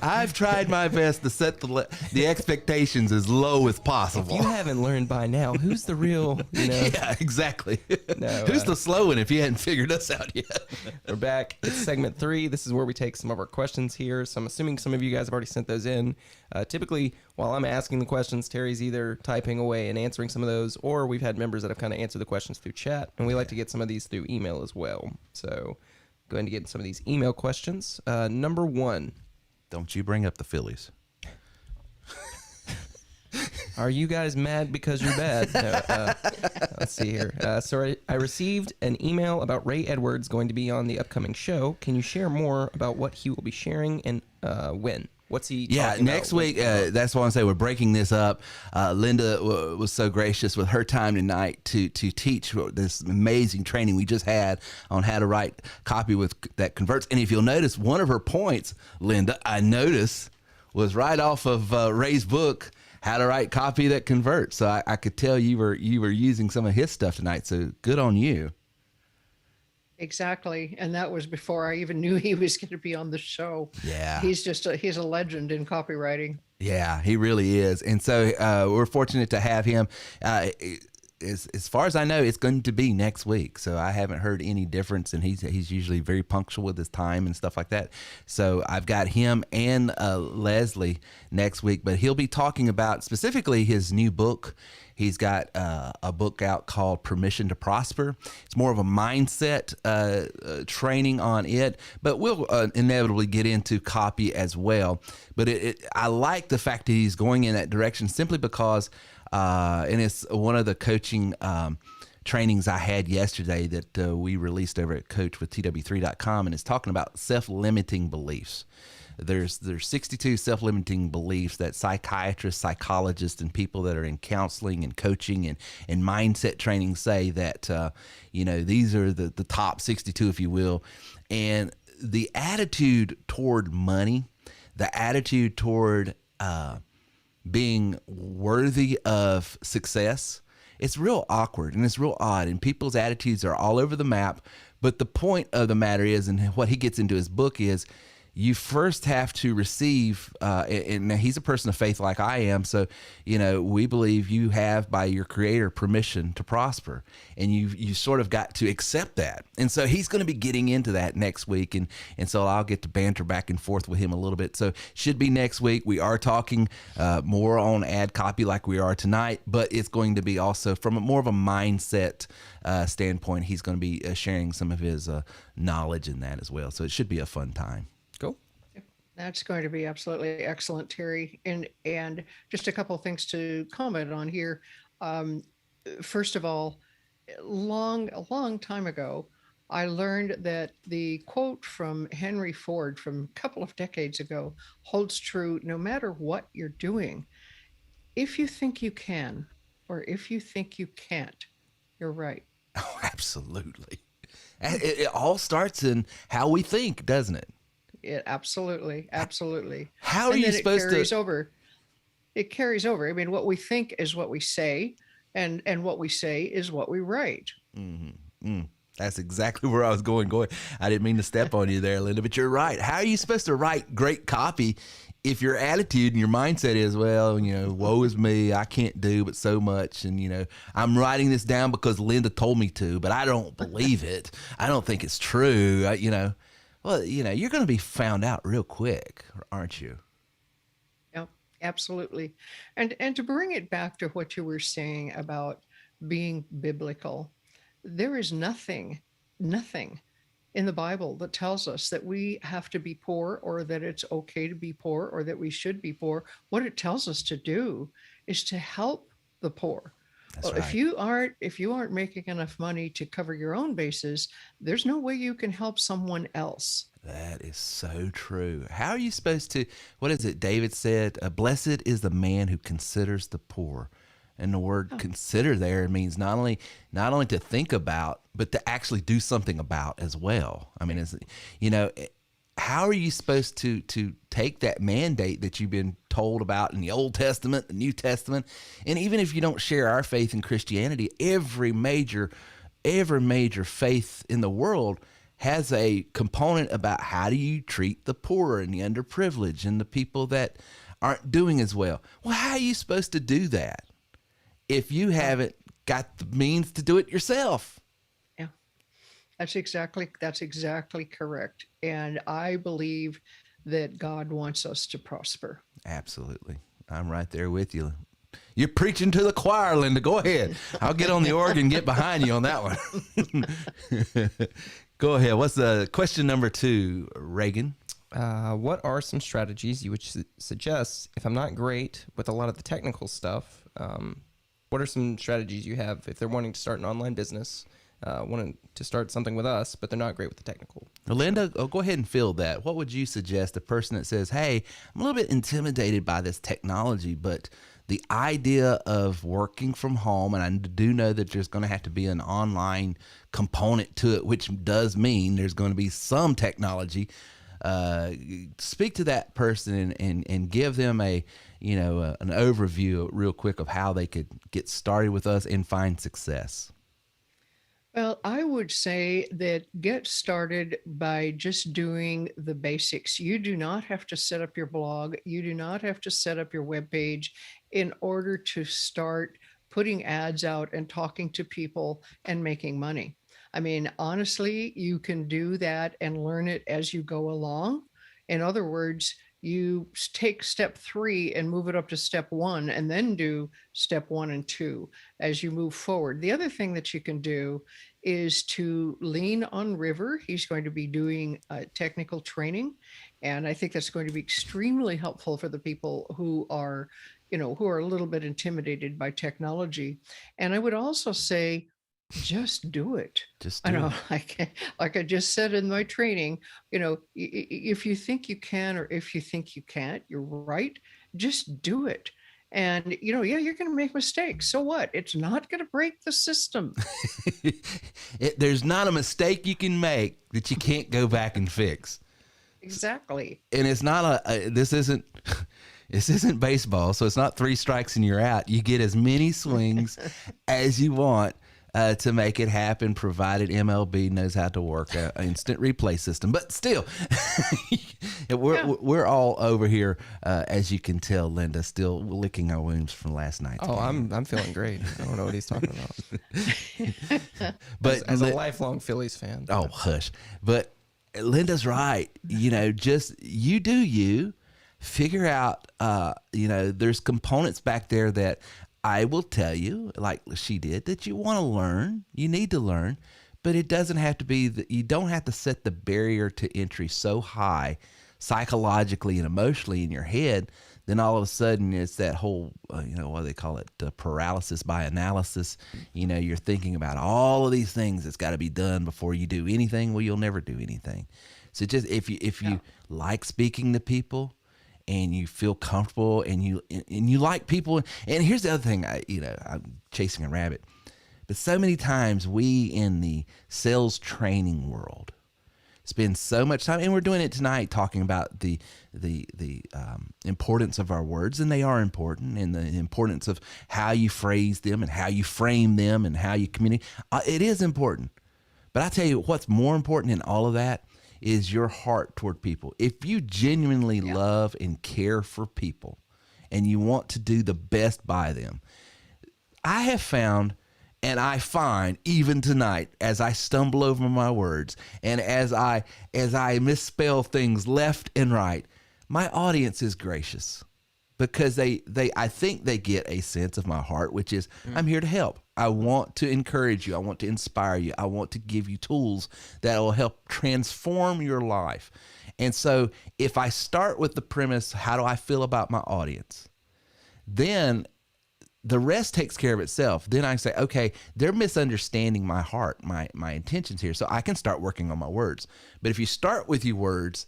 I've tried my best to set the expectations as low as possible. If you haven't learned by now, who's the real, Yeah, exactly. No, who's the slow one if you hadn't figured us out yet? We're back. It's segment 3. This is where we take some of our questions here. So I'm assuming some of you guys have already sent those in. Typically, while I'm asking the questions, Terry's either typing away and answering some of those, or we've had members that have kind of answered the questions through chat, and we like to get some of these through email as well. So going to get some of these email questions. Number 1. Don't you bring up the Phillies. Are you guys mad because you're bad? No, let's see here. So I received an email about Ray Edwards going to be on the upcoming show. Can you share more about what he will be sharing and when? What's he talking next about? week, that's why I say we're breaking this up. Linda was so gracious with her time tonight to teach this amazing training we just had on how to write copy that converts. And if you'll notice, one of her points, Linda, I noticed, was right off of Ray's book, How to Write Copy That Converts. So I could tell you were using some of his stuff tonight. So good on you. Exactly. And that was before I even knew he was going to be on the show. Yeah. He's a legend in copywriting. Yeah, he really is. And so we're fortunate to have him. as far as I know, it's going to be next week. So I haven't heard any difference, and he's usually very punctual with his time and stuff like that. So I've got him and Leslie next week, but he'll be talking about specifically his new book. He's got a book out called Permission to Prosper. It's more of a mindset training on it, but we'll inevitably get into copy as well. But I like the fact that he's going in that direction simply because, and it's one of the coaching trainings I had yesterday that we released over at coachwithtw3.com, and it's talking about self-limiting beliefs. There's 62 self-limiting beliefs that psychiatrists, psychologists, and people that are in counseling and coaching and mindset training say that, these are the top 62, if you will. And the attitude toward money, the attitude toward being worthy of success, it's real awkward and it's real odd, and people's attitudes are all over the map. But the point of the matter is, and what he gets into his book is, you first have to receive, and he's a person of faith like I am, so, we believe you have, by your creator, permission to prosper, and you sort of got to accept that. And so he's going to be getting into that next week, and so I'll get to banter back and forth with him a little bit. So should be next week. We are talking more on ad copy like we are tonight, but it's going to be also from more of a mindset standpoint. He's going to be sharing some of his knowledge in that as well, so it should be a fun time. That's going to be absolutely excellent, Terry. And just a couple of things to comment on here. First of all, a long time ago, I learned that the quote from Henry Ford from a couple of decades ago holds true no matter what you're doing. If you think you can, or if you think you can't, you're right. Oh, absolutely. It all starts in how we think, doesn't it? It absolutely. How are you supposed to? It carries over. I mean, what we think is what we say, and what we say is what we write. Mm-hmm. That's exactly where I was going. I didn't mean to step on you there, Linda, but you're right. How are you supposed to write great copy if your attitude and your mindset is, well, woe is me, I can't do but so much, and I'm writing this down because Linda told me to, but I don't believe it. I don't think it's true. Well, you're going to be found out real quick, aren't you? Yep, absolutely. And to bring it back to what you were saying about being biblical, there is nothing in the Bible that tells us that we have to be poor, or that it's okay to be poor, or that we should be poor. What it tells us to do is to help the poor. Well, right. If you aren't making enough money to cover your own bases, there's no way you can help someone else. That is so true. How are you supposed to? What is it? David said, "Blessed is the man who considers the poor." And the word "consider" there means not only to think about, but to actually do something about as well. I mean, how are you supposed to take that mandate that you've been told about in the Old Testament, the New Testament, and even if you don't share our faith in Christianity, every major faith in the world has a component about how do you treat the poor and the underprivileged and the people that aren't doing as well. Well, how are you supposed to do that if you haven't got the means to do it yourself? That's exactly correct. And I believe that God wants us to prosper. Absolutely. I'm right there with you. You're preaching to the choir, Linda. Go ahead. I'll get on the organ and get behind you on that one. Go ahead. What's the question number 2, Reagan? What are some strategies you would suggest if I'm not great with a lot of the technical stuff? What are some strategies you have if they're wanting to start an online business? Wanting to start something with us, but they're not great with the technical. Linda, go ahead and fill that. What would you suggest a person that says, hey, I'm a little bit intimidated by this technology, but the idea of working from home, and I do know that there's going to have to be an online component to it, which does mean there's going to be some technology. Speak to that person and give them an overview real quick of how they could get started with us and find success. Well, I would say that get started by just doing the basics. You do not have to set up your blog. You do not have to set up your webpage in order to start putting ads out and talking to people and making money. I mean, honestly, you can do that and learn it as you go along. In other words, you take step 3 and move it up to step 1 and then do step 1 and 2 as you move forward. The other thing that you can do is to lean on River. He's going to be doing technical training. And I think that's going to be extremely helpful for the people who are, who are a little bit intimidated by technology. And I would also say, just do it. Just I do know, it. like I just said in my training, if you think you can, or if you think you can't, you're right. Just do it. And, yeah, you're going to make mistakes. So what? It's not going to break the system. There's not a mistake you can make that you can't go back and fix. Exactly. And it's not this isn't baseball. So it's not 3 strikes and you're out. You get as many swings as you want to make it happen, provided MLB knows how to work an instant replay system. But still, we're all over here, as you can tell, Linda, still licking our wounds from last night. Oh, I'm feeling great. I don't know what he's talking about. But as a lifelong Phillies fan. Oh, hush. But Linda's right. Just you do you. Figure out, there's components back there that I will tell you, like she did, that you want to learn, you need to learn, but it doesn't have to be that you don't have to set the barrier to entry so high psychologically and emotionally in your head. Then all of a sudden it's that whole, what do they call it? Paralysis by analysis. You're thinking about all of these things that's got to be done before you do anything. Well, you'll never do anything. So just, if you like speaking to people, and you feel comfortable, and you like people. And here's the other thing, I'm chasing a rabbit, but so many times we in the sales training world spend so much time, and we're doing it tonight, talking about the importance of our words, and they are important, and the importance of how you phrase them and how you frame them and how you communicate. It is important. But I tell you what's more important in all of that is your heart toward people. If you genuinely love and care for people and you want to do the best by them, I have found, and I find even tonight, as I stumble over my words and as I misspell things left and right, my audience is gracious, because I think they get a sense of my heart, which is I'm here to help. I want to encourage you. I want to inspire you. I want to give you tools that will help transform your life. And so if I start with the premise, how do I feel about my audience? Then the rest takes care of itself. Then I say, okay, they're misunderstanding my heart, my intentions here. So I can start working on my words. But if you start with your words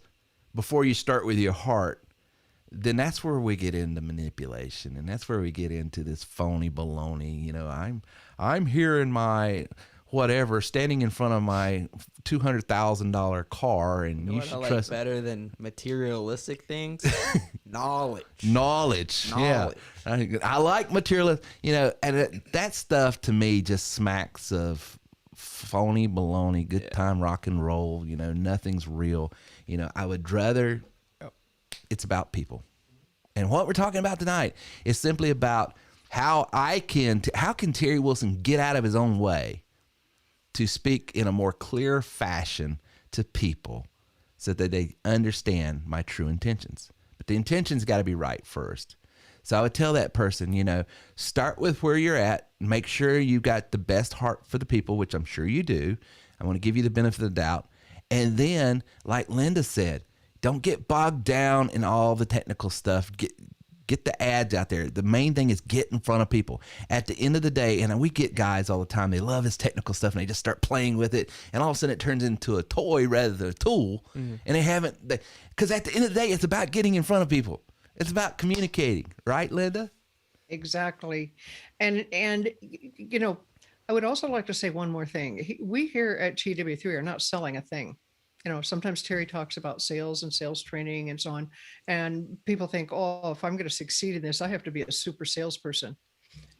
before you start with your heart, then that's where we get into manipulation, and that's where we get into this phony baloney. I'm here in my whatever, standing in front of my $200,000 car, and you should trust better than materialistic things. Knowledge. Yeah, I like material. And that stuff to me just smacks of phony baloney. Good time rock and roll. Nothing's real. I would rather. It's about people. And what we're talking about tonight is simply about how can Terry Wilson get out of his own way to speak in a more clear fashion to people so that they understand my true intentions. But the intentions got to be right first. So I would tell that person, start with where you're at, make sure you got the best heart for the people, which I'm sure you do. I want to give you the benefit of the doubt. And then, like Linda said, don't get bogged down in all the technical stuff. Get the ads out there. The main thing is get in front of people. At the end of the day, and we get guys all the time, they love this technical stuff and they just start playing with it, and all of a sudden it turns into a toy rather than a tool. Mm-hmm. And because at the end of the day, it's about getting in front of people. It's about communicating, right, Linda? Exactly. And I would also like to say one more thing. We here at TW3 are not selling a thing. Sometimes Terry talks about sales and sales training and so on, and people think, oh, if I'm going to succeed in this, I have to be a super salesperson.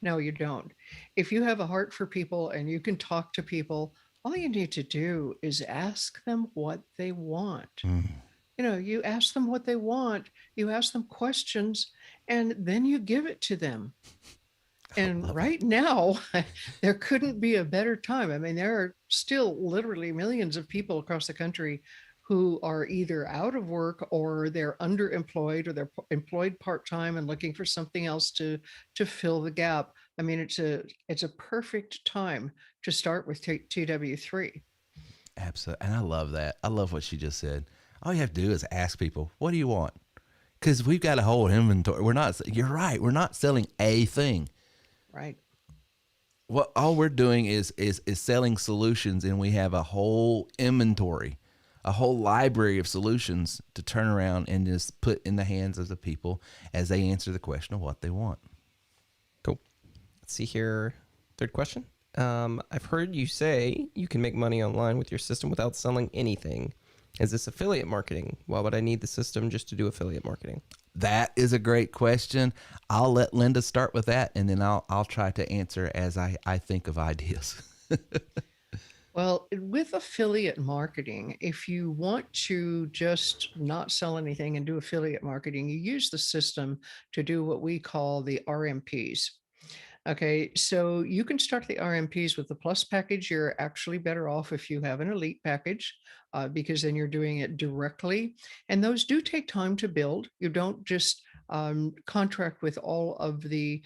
No, you don't. If you have a heart for people and you can talk to people, all you need to do is ask them what they want. You ask them what they want, you ask them questions, and then you give it to them. And right now, there couldn't be a better time. I mean, there are still literally millions of people across the country who are either out of work or they're underemployed or they're employed part-time and looking for something else to fill the gap. I mean, it's a perfect time to start with TW3. Absolutely. And I love that. I love what she just said. All you have to do is ask people, what do you want? Because we've got a whole inventory. You're right. We're not selling a thing. Right. What all we're doing is selling solutions, and we have a whole inventory, a whole library of solutions to turn around and just put in the hands of the people as they answer the question of what they want. Cool. Let's see here. Third question. I've heard you say you can make money online with your system without selling anything. Is this affiliate marketing? Why would I need the system just to do affiliate marketing? That is a great question. I'll let Linda start with that, and then I'll try to answer as I think of ideas. Well, with affiliate marketing, if you want to just not sell anything and do affiliate marketing, you use the system to do what we call the RMPs. Okay, so you can start the RMPs with the Plus package. You're actually better off if you have an Elite package because then you're doing it directly. And those do take time to build. You don't just contract with all of the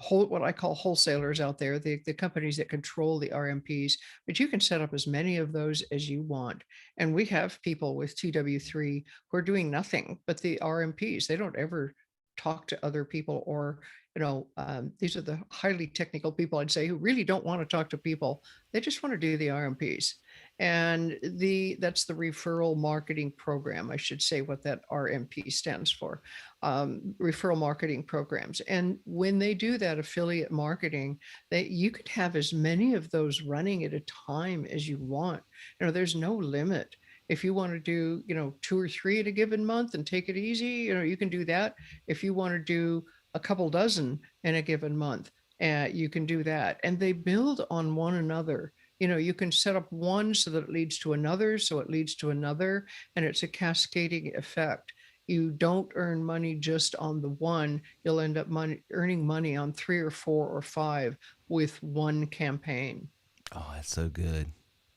what I call wholesalers out there, the companies that control the RMPs, but you can set up as many of those as you want. And we have people with TW3 who are doing nothing but the RMPs. They don't ever talk to other people or these are the highly technical people, I'd say, who really don't want to talk to people. They just want to do the RMPs. And that's the referral marketing program. I should say what that RMP stands for, referral marketing programs. And when they do that affiliate marketing, you could have as many of those running at a time as you want. There's no limit. If you want to do, 2 or 3 at a given month and take it easy, you can do that. If you want to do a couple dozen in a given month, you can do that. And they build on one another. You can set up one so that it leads to another, so it leads to another, and it's a cascading effect. You don't earn money just on the one. You'll end up earning money on 3 or 4 or 5 with one campaign. Oh, that's so good.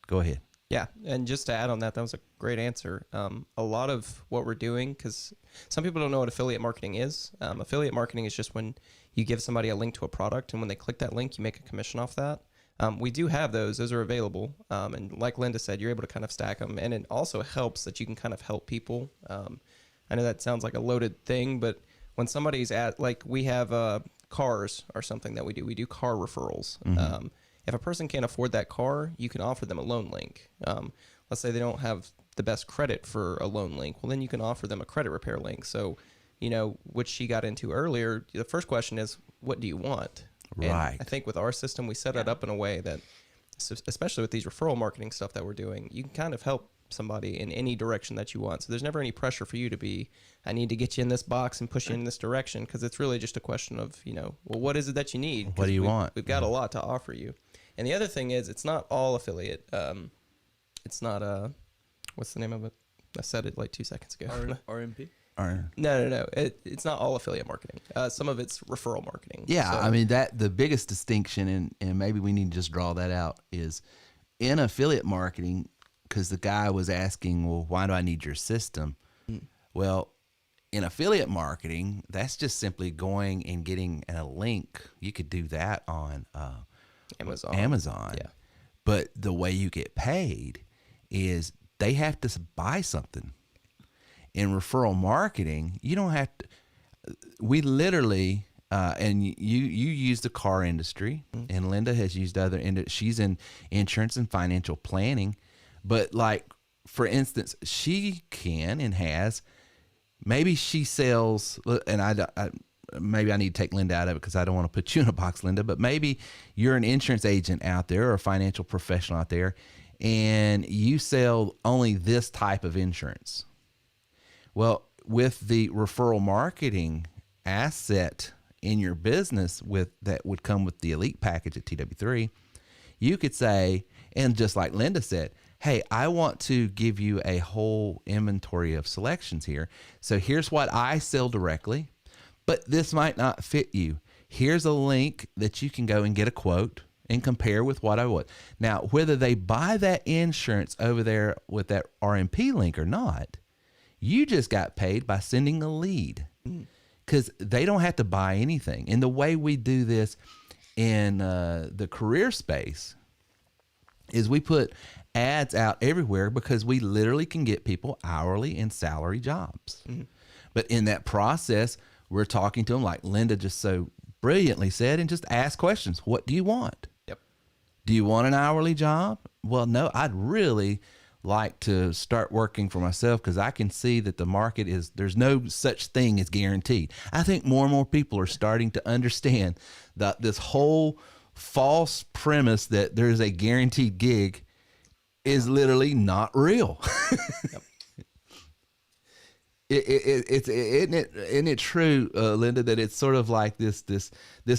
Go ahead. Yeah, and just to add on that, that was a great answer. A lot of what we're doing, because some people don't know what affiliate marketing is. Affiliate marketing is just when you give somebody a link to a product, and when they click that link, you make a commission off that. We do have those. Those are available. And like Linda said, you're able to kind of stack them. And it also helps that you can kind of help people. I know that sounds like a loaded thing, but when somebody's we have cars or something that we do. We do car referrals. Mm-hmm. If a person can't afford that car, you can offer them a loan link. Let's say they don't have the best credit for a loan link. Well, then you can offer them a credit repair link. So, which she got into earlier, the first question is, what do you want? Right. And I think with our system, we set it up in a way that, especially with these referral marketing stuff that we're doing, you can kind of help somebody in any direction that you want. So there's never any pressure for you to be, I need to get you in this box and push you in this direction, because it's really just a question of, well, what is it that you need? What do you want? We've got a lot to offer you. And the other thing is, it's not all affiliate. It's not what's the name of it? I said it like 2 seconds ago. RMP? No. It's not all affiliate marketing. Some of it's referral marketing. Yeah, So, I mean, that the biggest distinction, and maybe we need to just draw that out, is in affiliate marketing, because the guy was asking, well, why do I need your system? Well, in affiliate marketing, that's just simply going and getting a link. You could do that on Amazon. Yeah. But the way you get paid is they have to buy something. In referral marketing, you don't have to. We literally, and you use the car industry, and Linda has used other. She's in insurance and financial planning, but like for instance, she can and has. Maybe she sells, and maybe I need to take Linda out of it because I don't want to put you in a box, Linda. But maybe you're an insurance agent out there or a financial professional out there, and you sell only this type of insurance. Well, with the referral marketing asset in your business that would come with the Elite package at TW3, you could say, and just like Linda said, hey, I want to give you a whole inventory of selections here. So here's what I sell directly, but this might not fit you. here's a link that you can go and get a quote and compare with what I would. Now, whether they buy that insurance over there with that RMP link or not, you just got paid by sending a lead, because they don't have to buy anything. And the way we do this in the career space is we put ads out everywhere, because we literally can get people hourly and salary jobs. But in that process, we're talking to them, like Linda just so brilliantly said, and just ask questions. What do you want? Yep. Do you want an hourly job? Well, no, I'd really like to start working for myself, because I can see that the market is, there's no such thing as guaranteed. I think more and more people are starting to understand that this whole false premise that there's a guaranteed gig is literally not real. Isn't it true, Linda, that it's sort of like this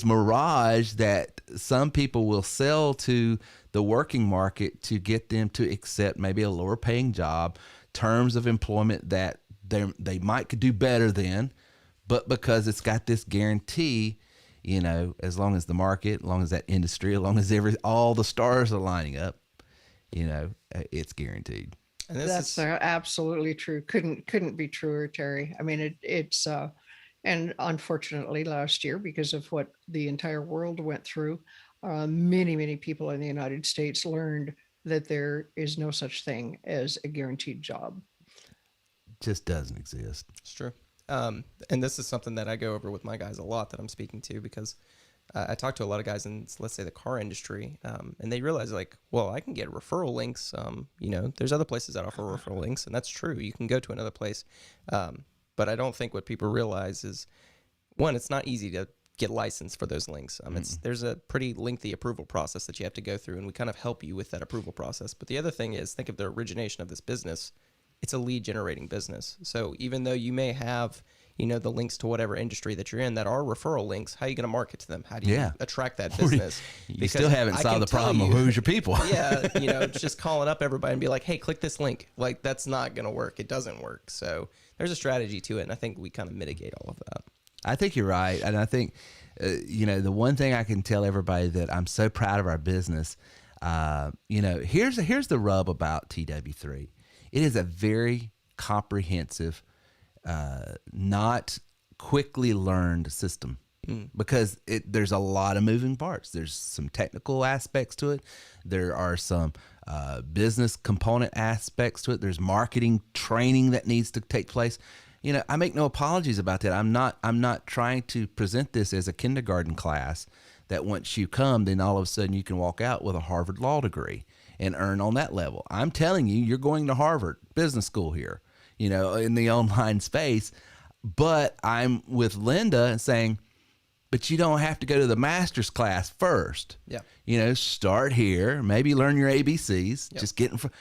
mirage that some people will sell to the working market to get them to accept maybe a lower paying job, terms of employment that they might could do better than, but because it's got this guarantee, you know, as long as the market, as long as that industry, as long as all the stars are lining up, you know, it's guaranteed. And that's absolutely true. Couldn't be truer, Terry. I mean, it's and unfortunately last year, because of what the entire world went through, many people in the United States learned that there is no such thing as a guaranteed job. Just doesn't exist. It's true. And this is something that I go over with my guys a lot that I'm speaking to, because I talk to a lot of guys in, let's say, the car industry, and they realize, like, well, I can get referral links. You know, there's other places that offer referral links, and that's true. You can go to another place. But I don't think what people realize is, one, it's not easy to get licensed for those links. There's a pretty lengthy approval process that you have to go through, and we kind of help you with that approval process. But the other thing is, think of the origination of this business. It's a lead generating business. So even though you may have, you know, the links to whatever industry that you're in that are referral links, how are you going to market to them? How do you attract that business? You still haven't solved the problem of who's your people. Yeah, you know, it's just calling up everybody and be like, hey, click this link. Like, that's not going to work. It doesn't work. So there's a strategy to it, and I think we kind of mitigate all of that. I think you're right. And I think, you know, the one thing I can tell everybody that I'm so proud of our business, you know, here's the rub about TW3. It is a very comprehensive, not quickly learned system, because there's a lot of moving parts. There's some technical aspects to it. There are some business component aspects to it. There's marketing training that needs to take place. You know, I make no apologies about that. I'm not trying to present this as a kindergarten class that once you come, then all of a sudden you can walk out with a Harvard law degree and earn on that level. I'm telling you, you're going to Harvard Business School here, you know, in the online space. But I'm with Linda and saying, but you don't have to go to the master's class first. Yeah. You know, start here, maybe learn your ABCs, just get in front.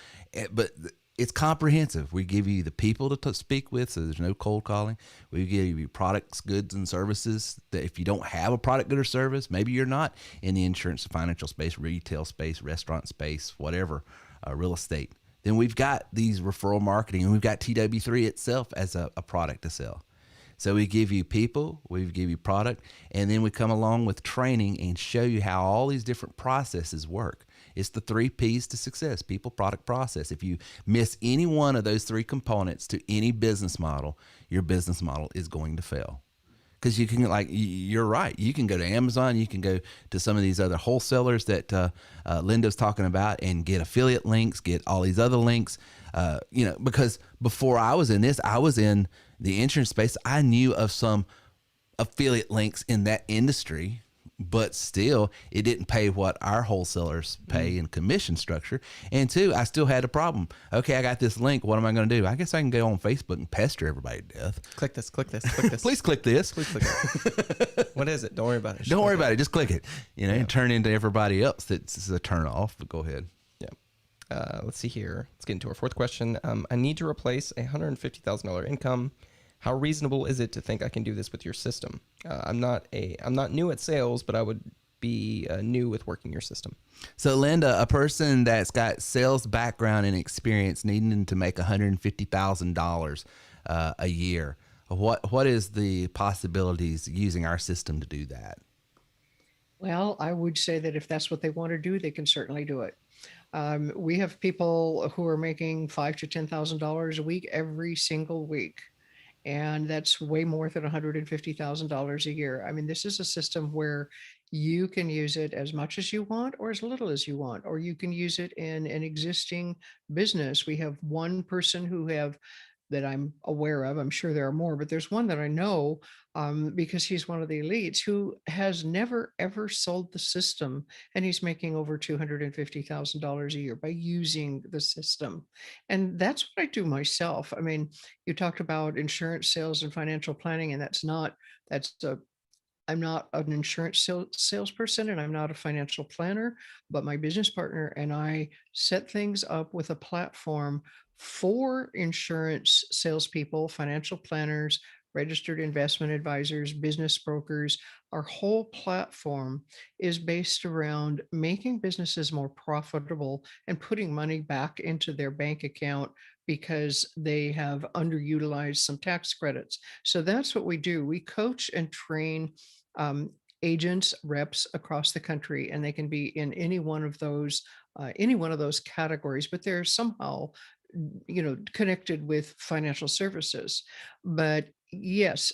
But it's comprehensive. We give you the people to speak with, so there's no cold calling. We give you products, goods, and services that if you don't have a product, good, or service, maybe you're not in the insurance, financial space, retail space, restaurant space, whatever, real estate, then we've got these referral marketing, and we've got TW3 itself as a product to sell. So we give you people, we give you product, and then we come along with training and show you how all these different processes work. It's the 3 P's to success: people, product, process. If you miss any one of those 3 components to any business model, your business model is going to fail. Because you can, like, you're right. You can go to Amazon, you can go to some of these other wholesalers that Linda's talking about and get affiliate links, get all these other links. You know, because before I was in this, I was in the insurance space. I knew of some affiliate links in that industry, but still it didn't pay what our wholesalers pay in commission structure. And 2, I still had a problem. Okay, I got this link. What am I going to do? I guess I can go on Facebook and pester everybody to death. Click this, click this, click this. Please click this. Please click it. What is it? Don't worry about it. Don't worry about it. Just click it. You know, and turn into everybody else that's a turn off, but go ahead. Let's see here. Let's get into our 4th question. I need to replace a $150,000 income. How reasonable is it to think I can do this with your system? I'm not new at sales, but I would be new with working your system. So Linda, a person that's got sales background and experience needing to make $150,000 a year, what is the possibilities using our system to do that? Well, I would say that if that's what they want to do, they can certainly do it. We have people who are making $5,000 to $10,000 a week every single week. And that's way more than $150,000 a year. I mean, this is a system where you can use it as much as you want or as little as you want, or you can use it in an existing business. We have one person that I'm aware of. I'm sure there are more, but there's one that I know because he's one of the elites who has never ever sold the system, and he's making over $250,000 a year by using the system. And that's what I do myself. I mean, you talked about insurance sales and financial planning, and I'm not an insurance salesperson and I'm not a financial planner, but my business partner and I set things up with a platform for insurance salespeople, financial planners, registered investment advisors, business brokers. Our whole platform is based around making businesses more profitable and putting money back into their bank account because they have underutilized some tax credits. So that's what we do. We coach and train agents, reps across the country, and they can be in any one of those categories, but they're somehow connected with financial services. But yes,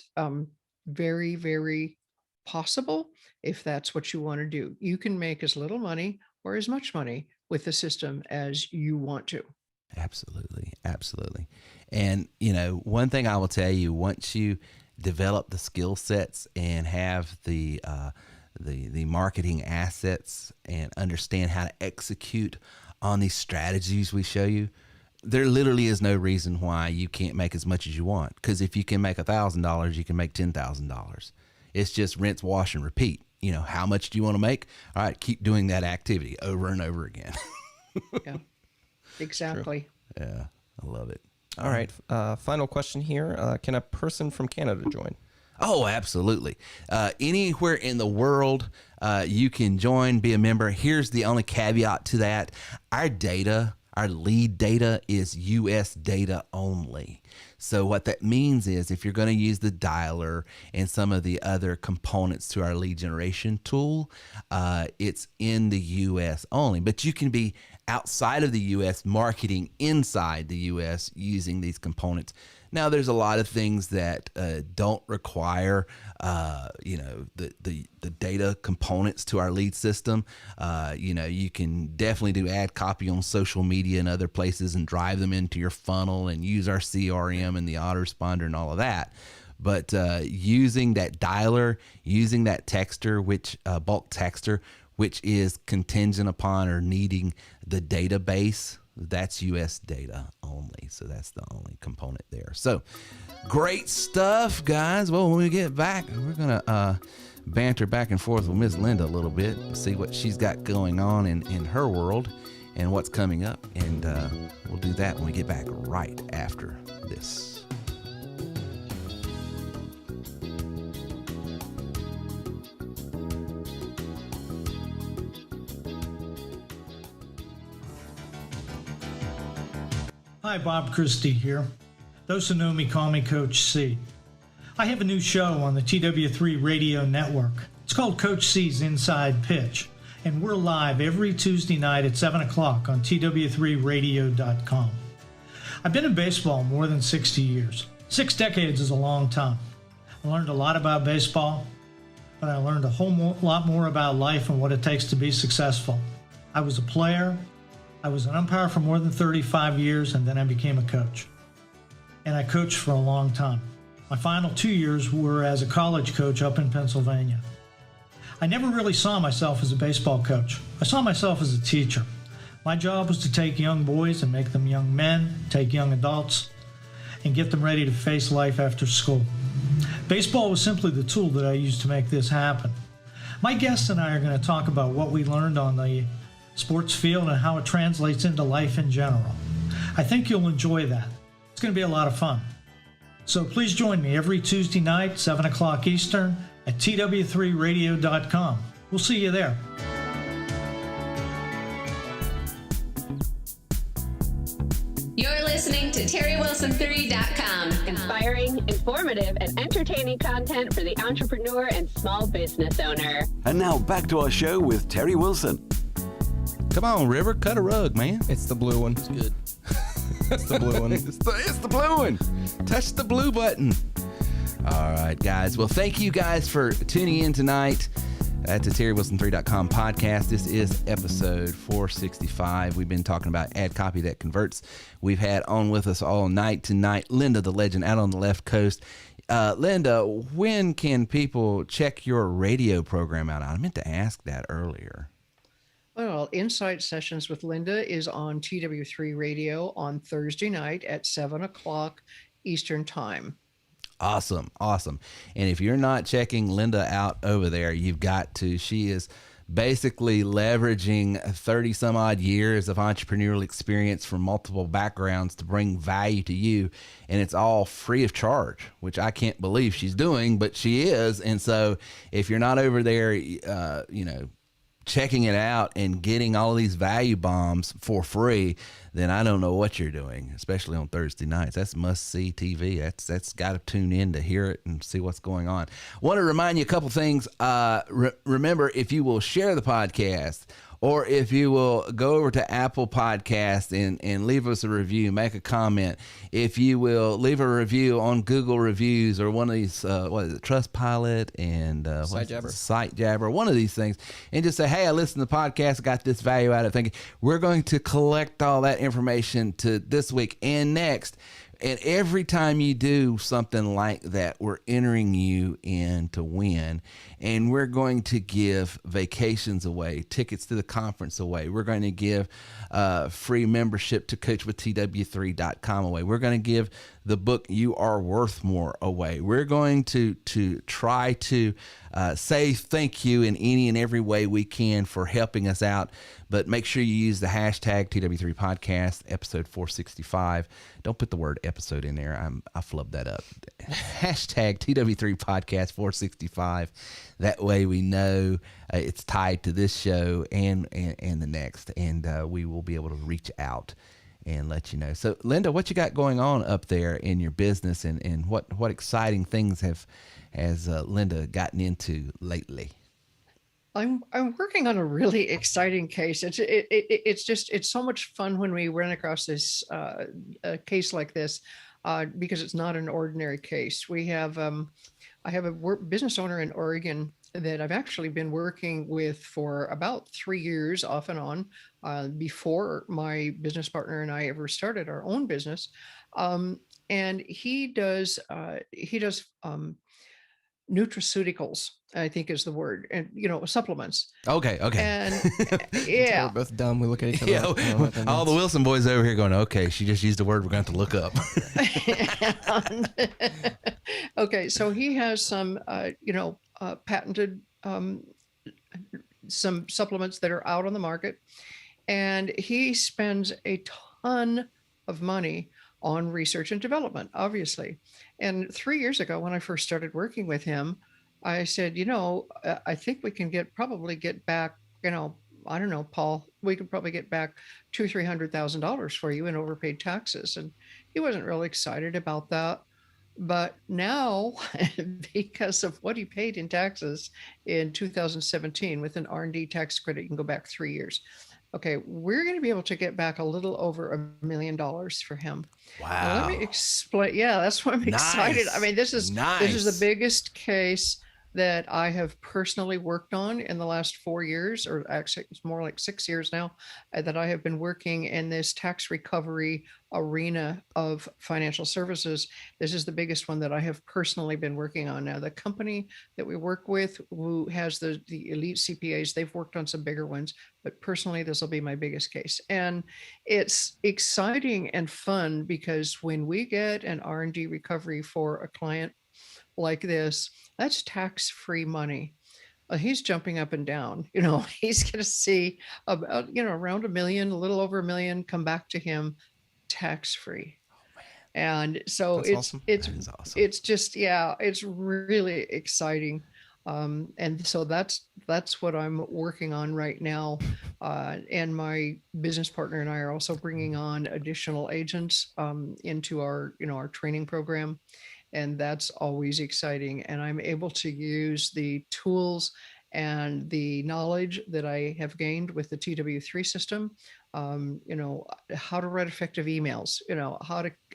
very, very possible if that's what you want to do. You can make as little money or as much money with the system as you want to. Absolutely. Absolutely. And, one thing I will tell you, once you develop the skill sets and have the marketing assets and understand how to execute on these strategies we show you, there literally is no reason why you can't make as much as you want. Because if you can make $1,000, you can make $10,000. It's just rinse, wash, and repeat. How much do you want to make? All right, keep doing that activity over and over again. Yeah, exactly. True. Yeah, I love it. All right. Final question here. Can a person from Canada join? Oh, absolutely. Anywhere in the world, you can join, be a member. Here's the only caveat to that. Our lead data is U.S. data only. So what that means is if you're going to use the dialer and some of the other components to our lead generation tool, it's in the U.S. only. But you can be outside of the U.S. marketing inside the U.S. using these components. Now, there's a lot of things that don't require, the data components to our lead system. You can definitely do ad copy on social media and other places and drive them into your funnel and use our CRM and the autoresponder and all of that. But using that dialer, using that texter, bulk texter, which is contingent upon or needing the database, that's U.S. data only. So that's the only component there. So great stuff, guys. Well, when we get back, we're going to banter back and forth with Miss Linda a little bit, see what she's got going on in her world and what's coming up. And we'll do that when we get back right after this. Hi, Bob Christie here. Those who know me call me Coach C. I have a new show on the TW3 radio network. It's called Coach C's Inside Pitch, and we're live every Tuesday night at 7 o'clock on TW3radio.com. I've been in baseball more than 60 years. 6 decades is a long time. I learned a lot about baseball, but I learned a whole lot more about life and what it takes to be successful. I was a player. I was an umpire for more than 35 years, and then I became a coach. And I coached for a long time. My final 2 years were as a college coach up in Pennsylvania. I never really saw myself as a baseball coach. I saw myself as a teacher. My job was to take young boys and make them young men, take young adults, and get them ready to face life after school. Baseball was simply the tool that I used to make this happen. My guests and I are going to talk about what we learned on the sports field and how it translates into life in general. I think you'll enjoy that. It's going to be a lot of fun. So please join me every Tuesday night, 7 o'clock Eastern, at TW3radio.com. We'll see you there. You're listening to TerryWilson3.com. Inspiring, informative, and entertaining content for the entrepreneur and small business owner. And now back to our show with Terry Wilson. Come on, River, cut a rug, man. It's the blue one. It's good. It's the blue one. It's the blue one. Touch the blue button. All right, guys. Well, thank you guys for tuning in tonight at the TerryWilson3.com podcast. This is episode 465. We've been talking about ad copy that converts. We've had on with us all night tonight Linda the Legend out on the left coast. Linda, when can people check your radio program out? I meant to ask that earlier. Well, Insight Sessions with Linda is on TW3 Radio on Thursday night at 7 o'clock Eastern Time. Awesome. And if you're not checking Linda out over there, you've got to. She is basically leveraging 30 some odd years of entrepreneurial experience from multiple backgrounds to bring value to you. And it's all free of charge, which I can't believe she's doing, but she is. And so if you're not over there, checking it out and getting all these value bombs for free, then I don't know what you're doing, especially on Thursday nights. That's must-see TV. That's got to tune in to hear it and see what's going on. Want to remind you a couple things. Remember, if you will share the podcast, or if you will go over to Apple Podcast and leave us a review, make a comment. If you will leave a review on Google Reviews or one of these, Trustpilot and SiteJabber, one of these things, and just say, hey, I listened to the podcast, got this value out of it. Thinking we're going to collect all that information to this week and next. And every time you do something like that, we're entering you in to win. And we're going to give vacations away, tickets to the conference away. We're going to give free membership to coachwithtw3.com away. We're going to give the book You Are Worth More away. We're going to try to say thank you in any and every way we can for helping us out. But make sure you use the hashtag TW3 Podcast, episode 465. Don't put the word episode in there. I flubbed that up. Hashtag TW3 Podcast 465. That way we know it's tied to this show and the next. And we will be able to reach out and let you know. So, Linda, what you got going on up there in your business, and what exciting things has Linda gotten into lately? I'm working on a really exciting case. It's so much fun when we run across this a case like this because it's not an ordinary case. We have I have a business owner in Oregon that I've actually been working with for about 3 years off and on before my business partner and I ever started our own business. And he does nutraceuticals, I think is the word, and supplements. Okay. And yeah, we're both dumb. We look at each other. Yeah, all the Wilson boys over here going, okay, she just used a word we're going to have to look up. Okay, so he has some patented some supplements that are out on the market, and he spends a ton of money on research and development, obviously. And 3 years ago, when I first started working with him, I said, I think we can probably get back, I don't know, Paul, we could probably get back $200,000-$300,000 for you in overpaid taxes. And he wasn't really excited about that. But now, because of what he paid in taxes in 2017 with an R&D tax credit, you can go back 3 years. Okay, we're going to be able to get back a little over $1 million for him. Wow. Now, let me explain. Yeah, that's why I'm excited. I mean, this is the biggest case that I have personally worked on in the last 4 years, or actually it's more like 6 years now, that I have been working in this tax recovery arena of financial services. This is the biggest one that I have personally been working on. Now, the company that we work with, who has the elite CPAs, they've worked on some bigger ones, but personally, this will be my biggest case. And it's exciting and fun because when we get an R&D recovery for a client like this, that's tax-free money. He's jumping up and down. He's going to see about, around $1 million, a little over $1 million come back to him tax-free. And so That's awesome. it's just, yeah, it's really exciting. And so that's what I'm working on right now. And my business partner and I are also bringing on additional agents into our, our training program. And that's always exciting. And I'm able to use the tools and the knowledge that I have gained with the TW3 system, how to write effective emails,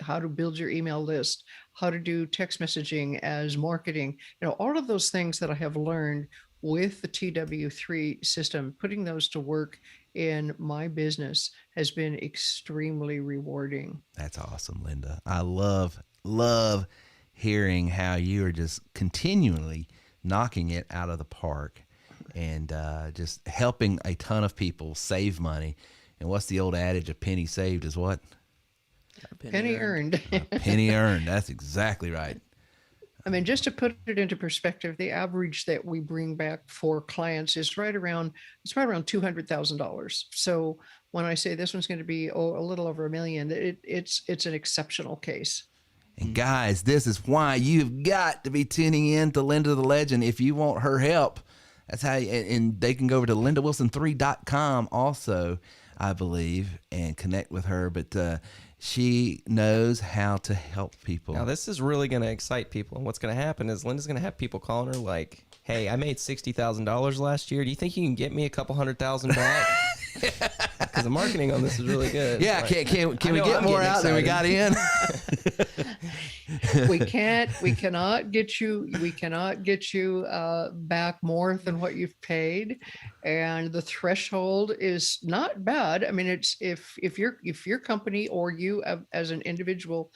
how to build your email list, how to do text messaging as marketing, all of those things that I have learned with the TW3 system, putting those to work in my business has been extremely rewarding. That's awesome, Linda. I love hearing how you are just continually knocking it out of the park and just helping a ton of people save money. And what's the old adage? A penny saved is what? Penny earned. A penny earned. That's exactly right. I mean, just to put it into perspective, the average that we bring back for clients is right around $200,000. So when I say this one's going to be a little over $1 million, it's an exceptional case. And guys, this is why you've got to be tuning in to Linda the Legend. If you want her help, that's how, and they can go over to lindawilson3.com also, I believe, and connect with her. But she knows how to help people. Now, this is really going to excite people. And what's going to happen is Linda's going to have people calling her like, hey, I made $60,000 last year. Do you think you can get me a couple $100,000 back? Because the marketing on this is really good. Yeah, can we get more out than we got in? We cannot get you back more than what you've paid, and the threshold is not bad. I mean, it's if your company or you as an individual,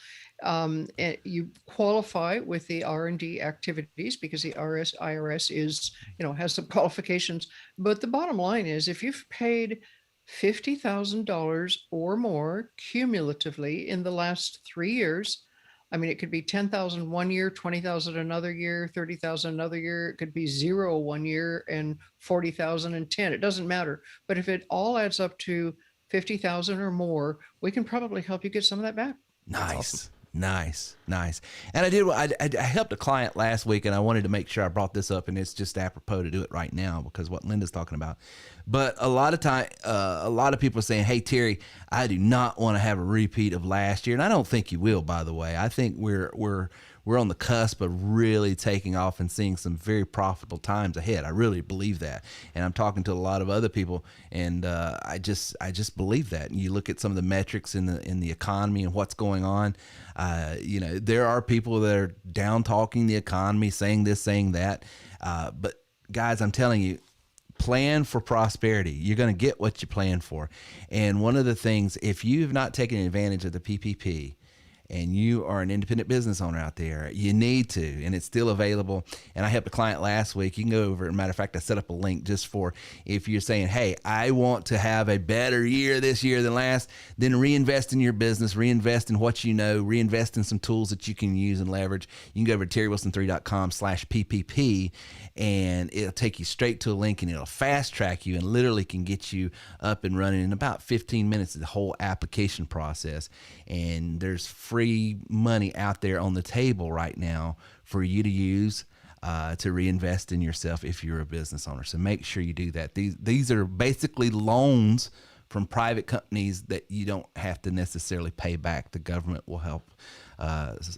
you qualify with the R&D activities, because the IRS is, has some qualifications. But the bottom line is, if you've paid $50,000 or more cumulatively in the last 3 years, I mean, it could be 10,000 one year, 20,000 another year, 30,000 another year. It could be 0 one year and 40,000 and 10. It doesn't matter. But if it all adds up to 50,000 or more, we can probably help you get some of that back. Nice. Awesome. Nice. And I helped a client last week, and I wanted to make sure I brought this up, and it's just apropos to do it right now because what Linda's talking about. But a lot of people are saying, hey, Terry, I do not want to have a repeat of last year. And I don't think you will, by the way. I think we're on the cusp of really taking off and seeing some very profitable times ahead. I really believe that. And I'm talking to a lot of other people, and I just believe that. And you look at some of the metrics in the economy and what's going on. There are people that are down talking the economy, saying this, saying that. But guys, I'm telling you, plan for prosperity. You're going to get what you plan for. And one of the things, if you have not taken advantage of the PPP, and you are an independent business owner out there, you need to, and it's still available. And I helped a client last week. You can go over, as a matter of fact, I set up a link just for if you're saying, hey, I want to have a better year this year than last, then reinvest in your business, reinvest in what you know, reinvest in some tools that you can use and leverage. You can go over to terrywilson3.com/PPP, and it'll take you straight to a link, and it'll fast track you and literally can get you up and running in about 15 minutes of the whole application process. And there's free money out there on the table right now for you to use to reinvest in yourself if you're a business owner. So make sure you do that. These are basically loans from private companies that you don't have to necessarily pay back. The government will help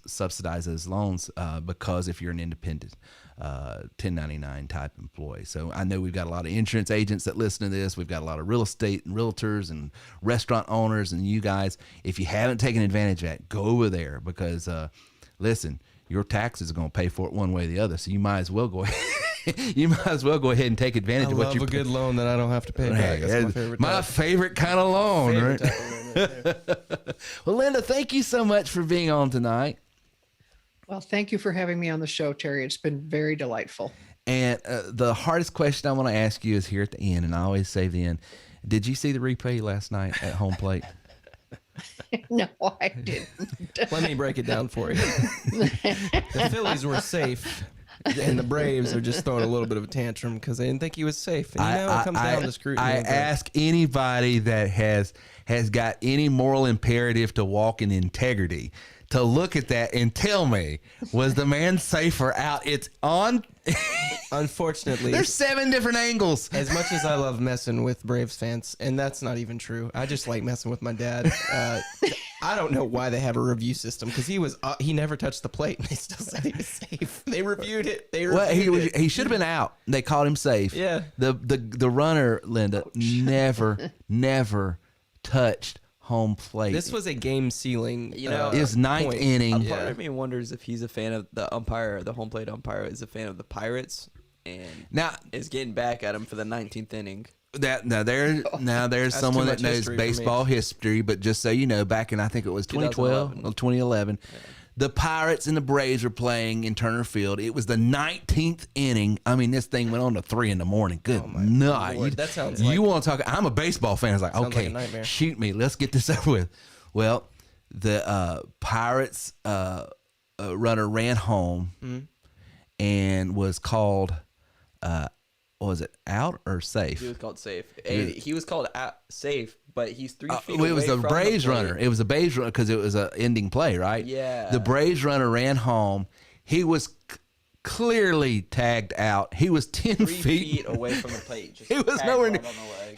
subsidize those loans because if you're an independent 1099 type employee. So I know we've got a lot of insurance agents that listen to this. We've got a lot of real estate and realtors and restaurant owners, and you guys, if you haven't taken advantage of that, go over there because listen, your taxes are going to pay for it one way or the other. So you might as well go ahead. You might as well go ahead and take advantage of what you. I love a good loan that I don't have to pay back. That's my favorite kind of loan, right? Well, Linda, thank you so much for being on tonight. Well, thank you for having me on the show, Terry. It's been very delightful. And the hardest question I want to ask you is here at the end, and I always save the end. Did you see the replay last night at home plate? No, I didn't. Let me break it down for you. The Phillies were safe, and the Braves are just throwing a little bit of a tantrum because they didn't think he was safe. And it comes down to scrutiny. I ask anybody that has got any moral imperative to walk in integrity to look at that and tell me, was the man safe or out? It's on. Unfortunately, there's 7 different angles. As much as I love messing with Braves fans, and that's not even true. I just like messing with my dad. I don't know why they have a review system, because he never touched the plate and they still said he was safe. They reviewed it. He should have been out. They called him safe. Yeah. The runner, Linda, never touched home plate. This was a game sealing. You know, it was 9th inning. A part of me wonders if he's a fan of the umpire, the home plate umpire is a fan of the Pirates, and now is getting back at him for the 19th inning. There's someone that knows baseball history, but just so you know, back in, I think it was 2012 or 2011, the Pirates and the Braves were playing in Turner Field. It was the 19th inning. I mean, this thing went on to 3 a.m. Good night. That sounds you want to talk? I'm a baseball fan. I was like, okay, like shoot me. Let's get this over with. Well, the Pirates runner ran home and was called. Was it out or safe? He was called safe. He was called out safe, but he's 3 feet away. It was the from Braves the plate. runner. It was the Braves runner because it was an ending play, right? Yeah. The Braves runner ran home. He was clearly tagged out. He was 10 3 feet away from the plate. He was nowhere near.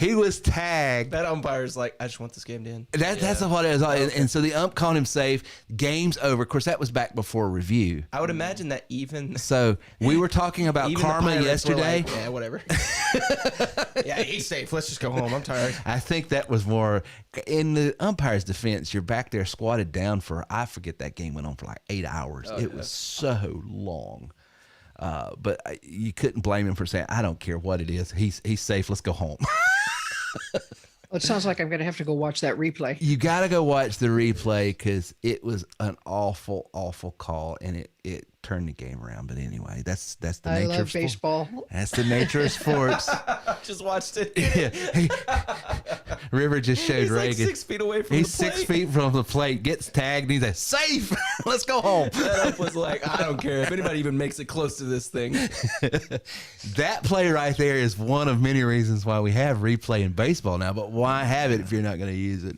He was tagged. That umpire's like, I just want this game to end. That's what it is. And so the ump called him safe. Game's over. Of course, that was back before review. I would imagine that even. So we were talking about karma yesterday. Like, yeah, whatever. Yeah, he's safe. Let's just go home. I'm tired. I think that was more in the umpire's defense. You're back there squatted down for, I forget, that game went on for like 8 hours. It was so long. But you couldn't blame him for saying, I don't care what it is. He's safe. Let's go home. Well, it sounds like I'm going to have to go watch that replay. You got to go watch the replay because it was an awful, awful call, and it turned the game around. But anyway, that's the nature of I love baseball. That's the nature of sports. Just watched it. Yeah. River just showed he's Reagan. Like 6 feet away from He's the plate. 6 feet from the plate, gets tagged, and he's like, safe. Let's go home. That up was like, I don't care if anybody even makes it close to this thing. That play right there is one of many reasons why we have replay in baseball now, but why have it if you're not going to use it?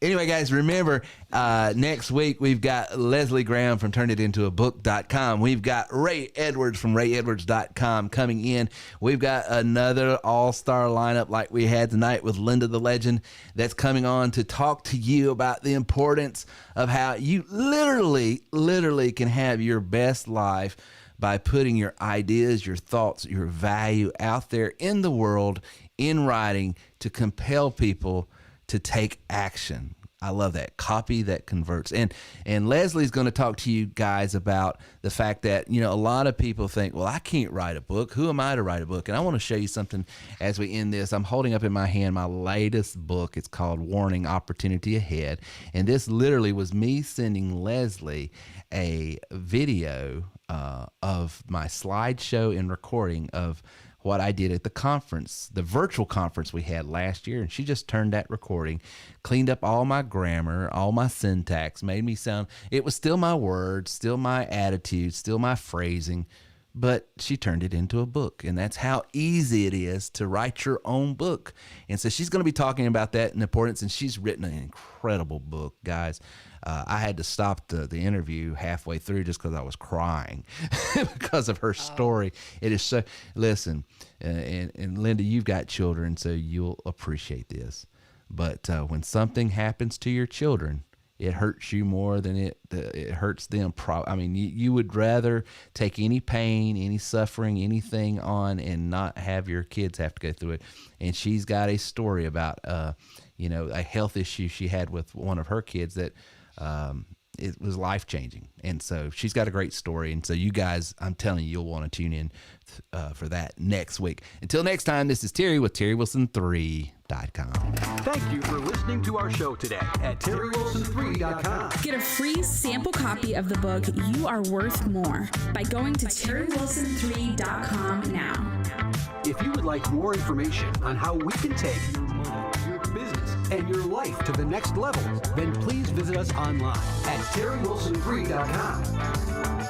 Anyway, guys, remember, next week we've got Leslie Graham from turnitintoabook.com. We've got Ray Edwards from rayedwards.com coming in. We've got another all-star lineup like we had tonight with Linda the Legend that's coming on to talk to you about the importance of how you literally can have your best life by putting your ideas, your thoughts, your value out there in the world, in writing, to compel people to take action. I love that. Copy that converts. And Leslie's going to talk to you guys about the fact that, a lot of people think, well, I can't write a book. Who am I to write a book? And I want to show you something as we end this. I'm holding up in my hand my latest book. It's called Warning, Opportunity Ahead. And this literally was me sending Leslie a video of my slideshow and recording of what I did at the conference, the virtual conference we had last year. And she just turned that recording, cleaned up all my grammar, all my syntax, made me sound, it was still my words, still my attitude, still my phrasing, but she turned it into a book. And that's how easy it is to write your own book. And so she's going to be talking about that and the importance. And she's written an incredible book, guys. I had to stop the interview halfway through just because I was crying because of her story. It is so, listen, and Linda, you've got children, so you'll appreciate this. But when something happens to your children, it hurts you more than it hurts them. I mean, you would rather take any pain, any suffering, anything on and not have your kids have to go through it. And she's got a story about, a health issue she had with one of her kids that it was life-changing. And so she's got a great story. And so you guys, I'm telling you, you'll want to tune in for that next week. Until next time, this is Terry with TerryWilson3.com. Thank you for listening to our show today at TerryWilson3.com. Get a free sample copy of the book You Are Worth More by going to TerryWilson3.com now. If you would like more information on how we can take your money, your business, and your life to the next level, then please visit us online at TerryWilson3.com.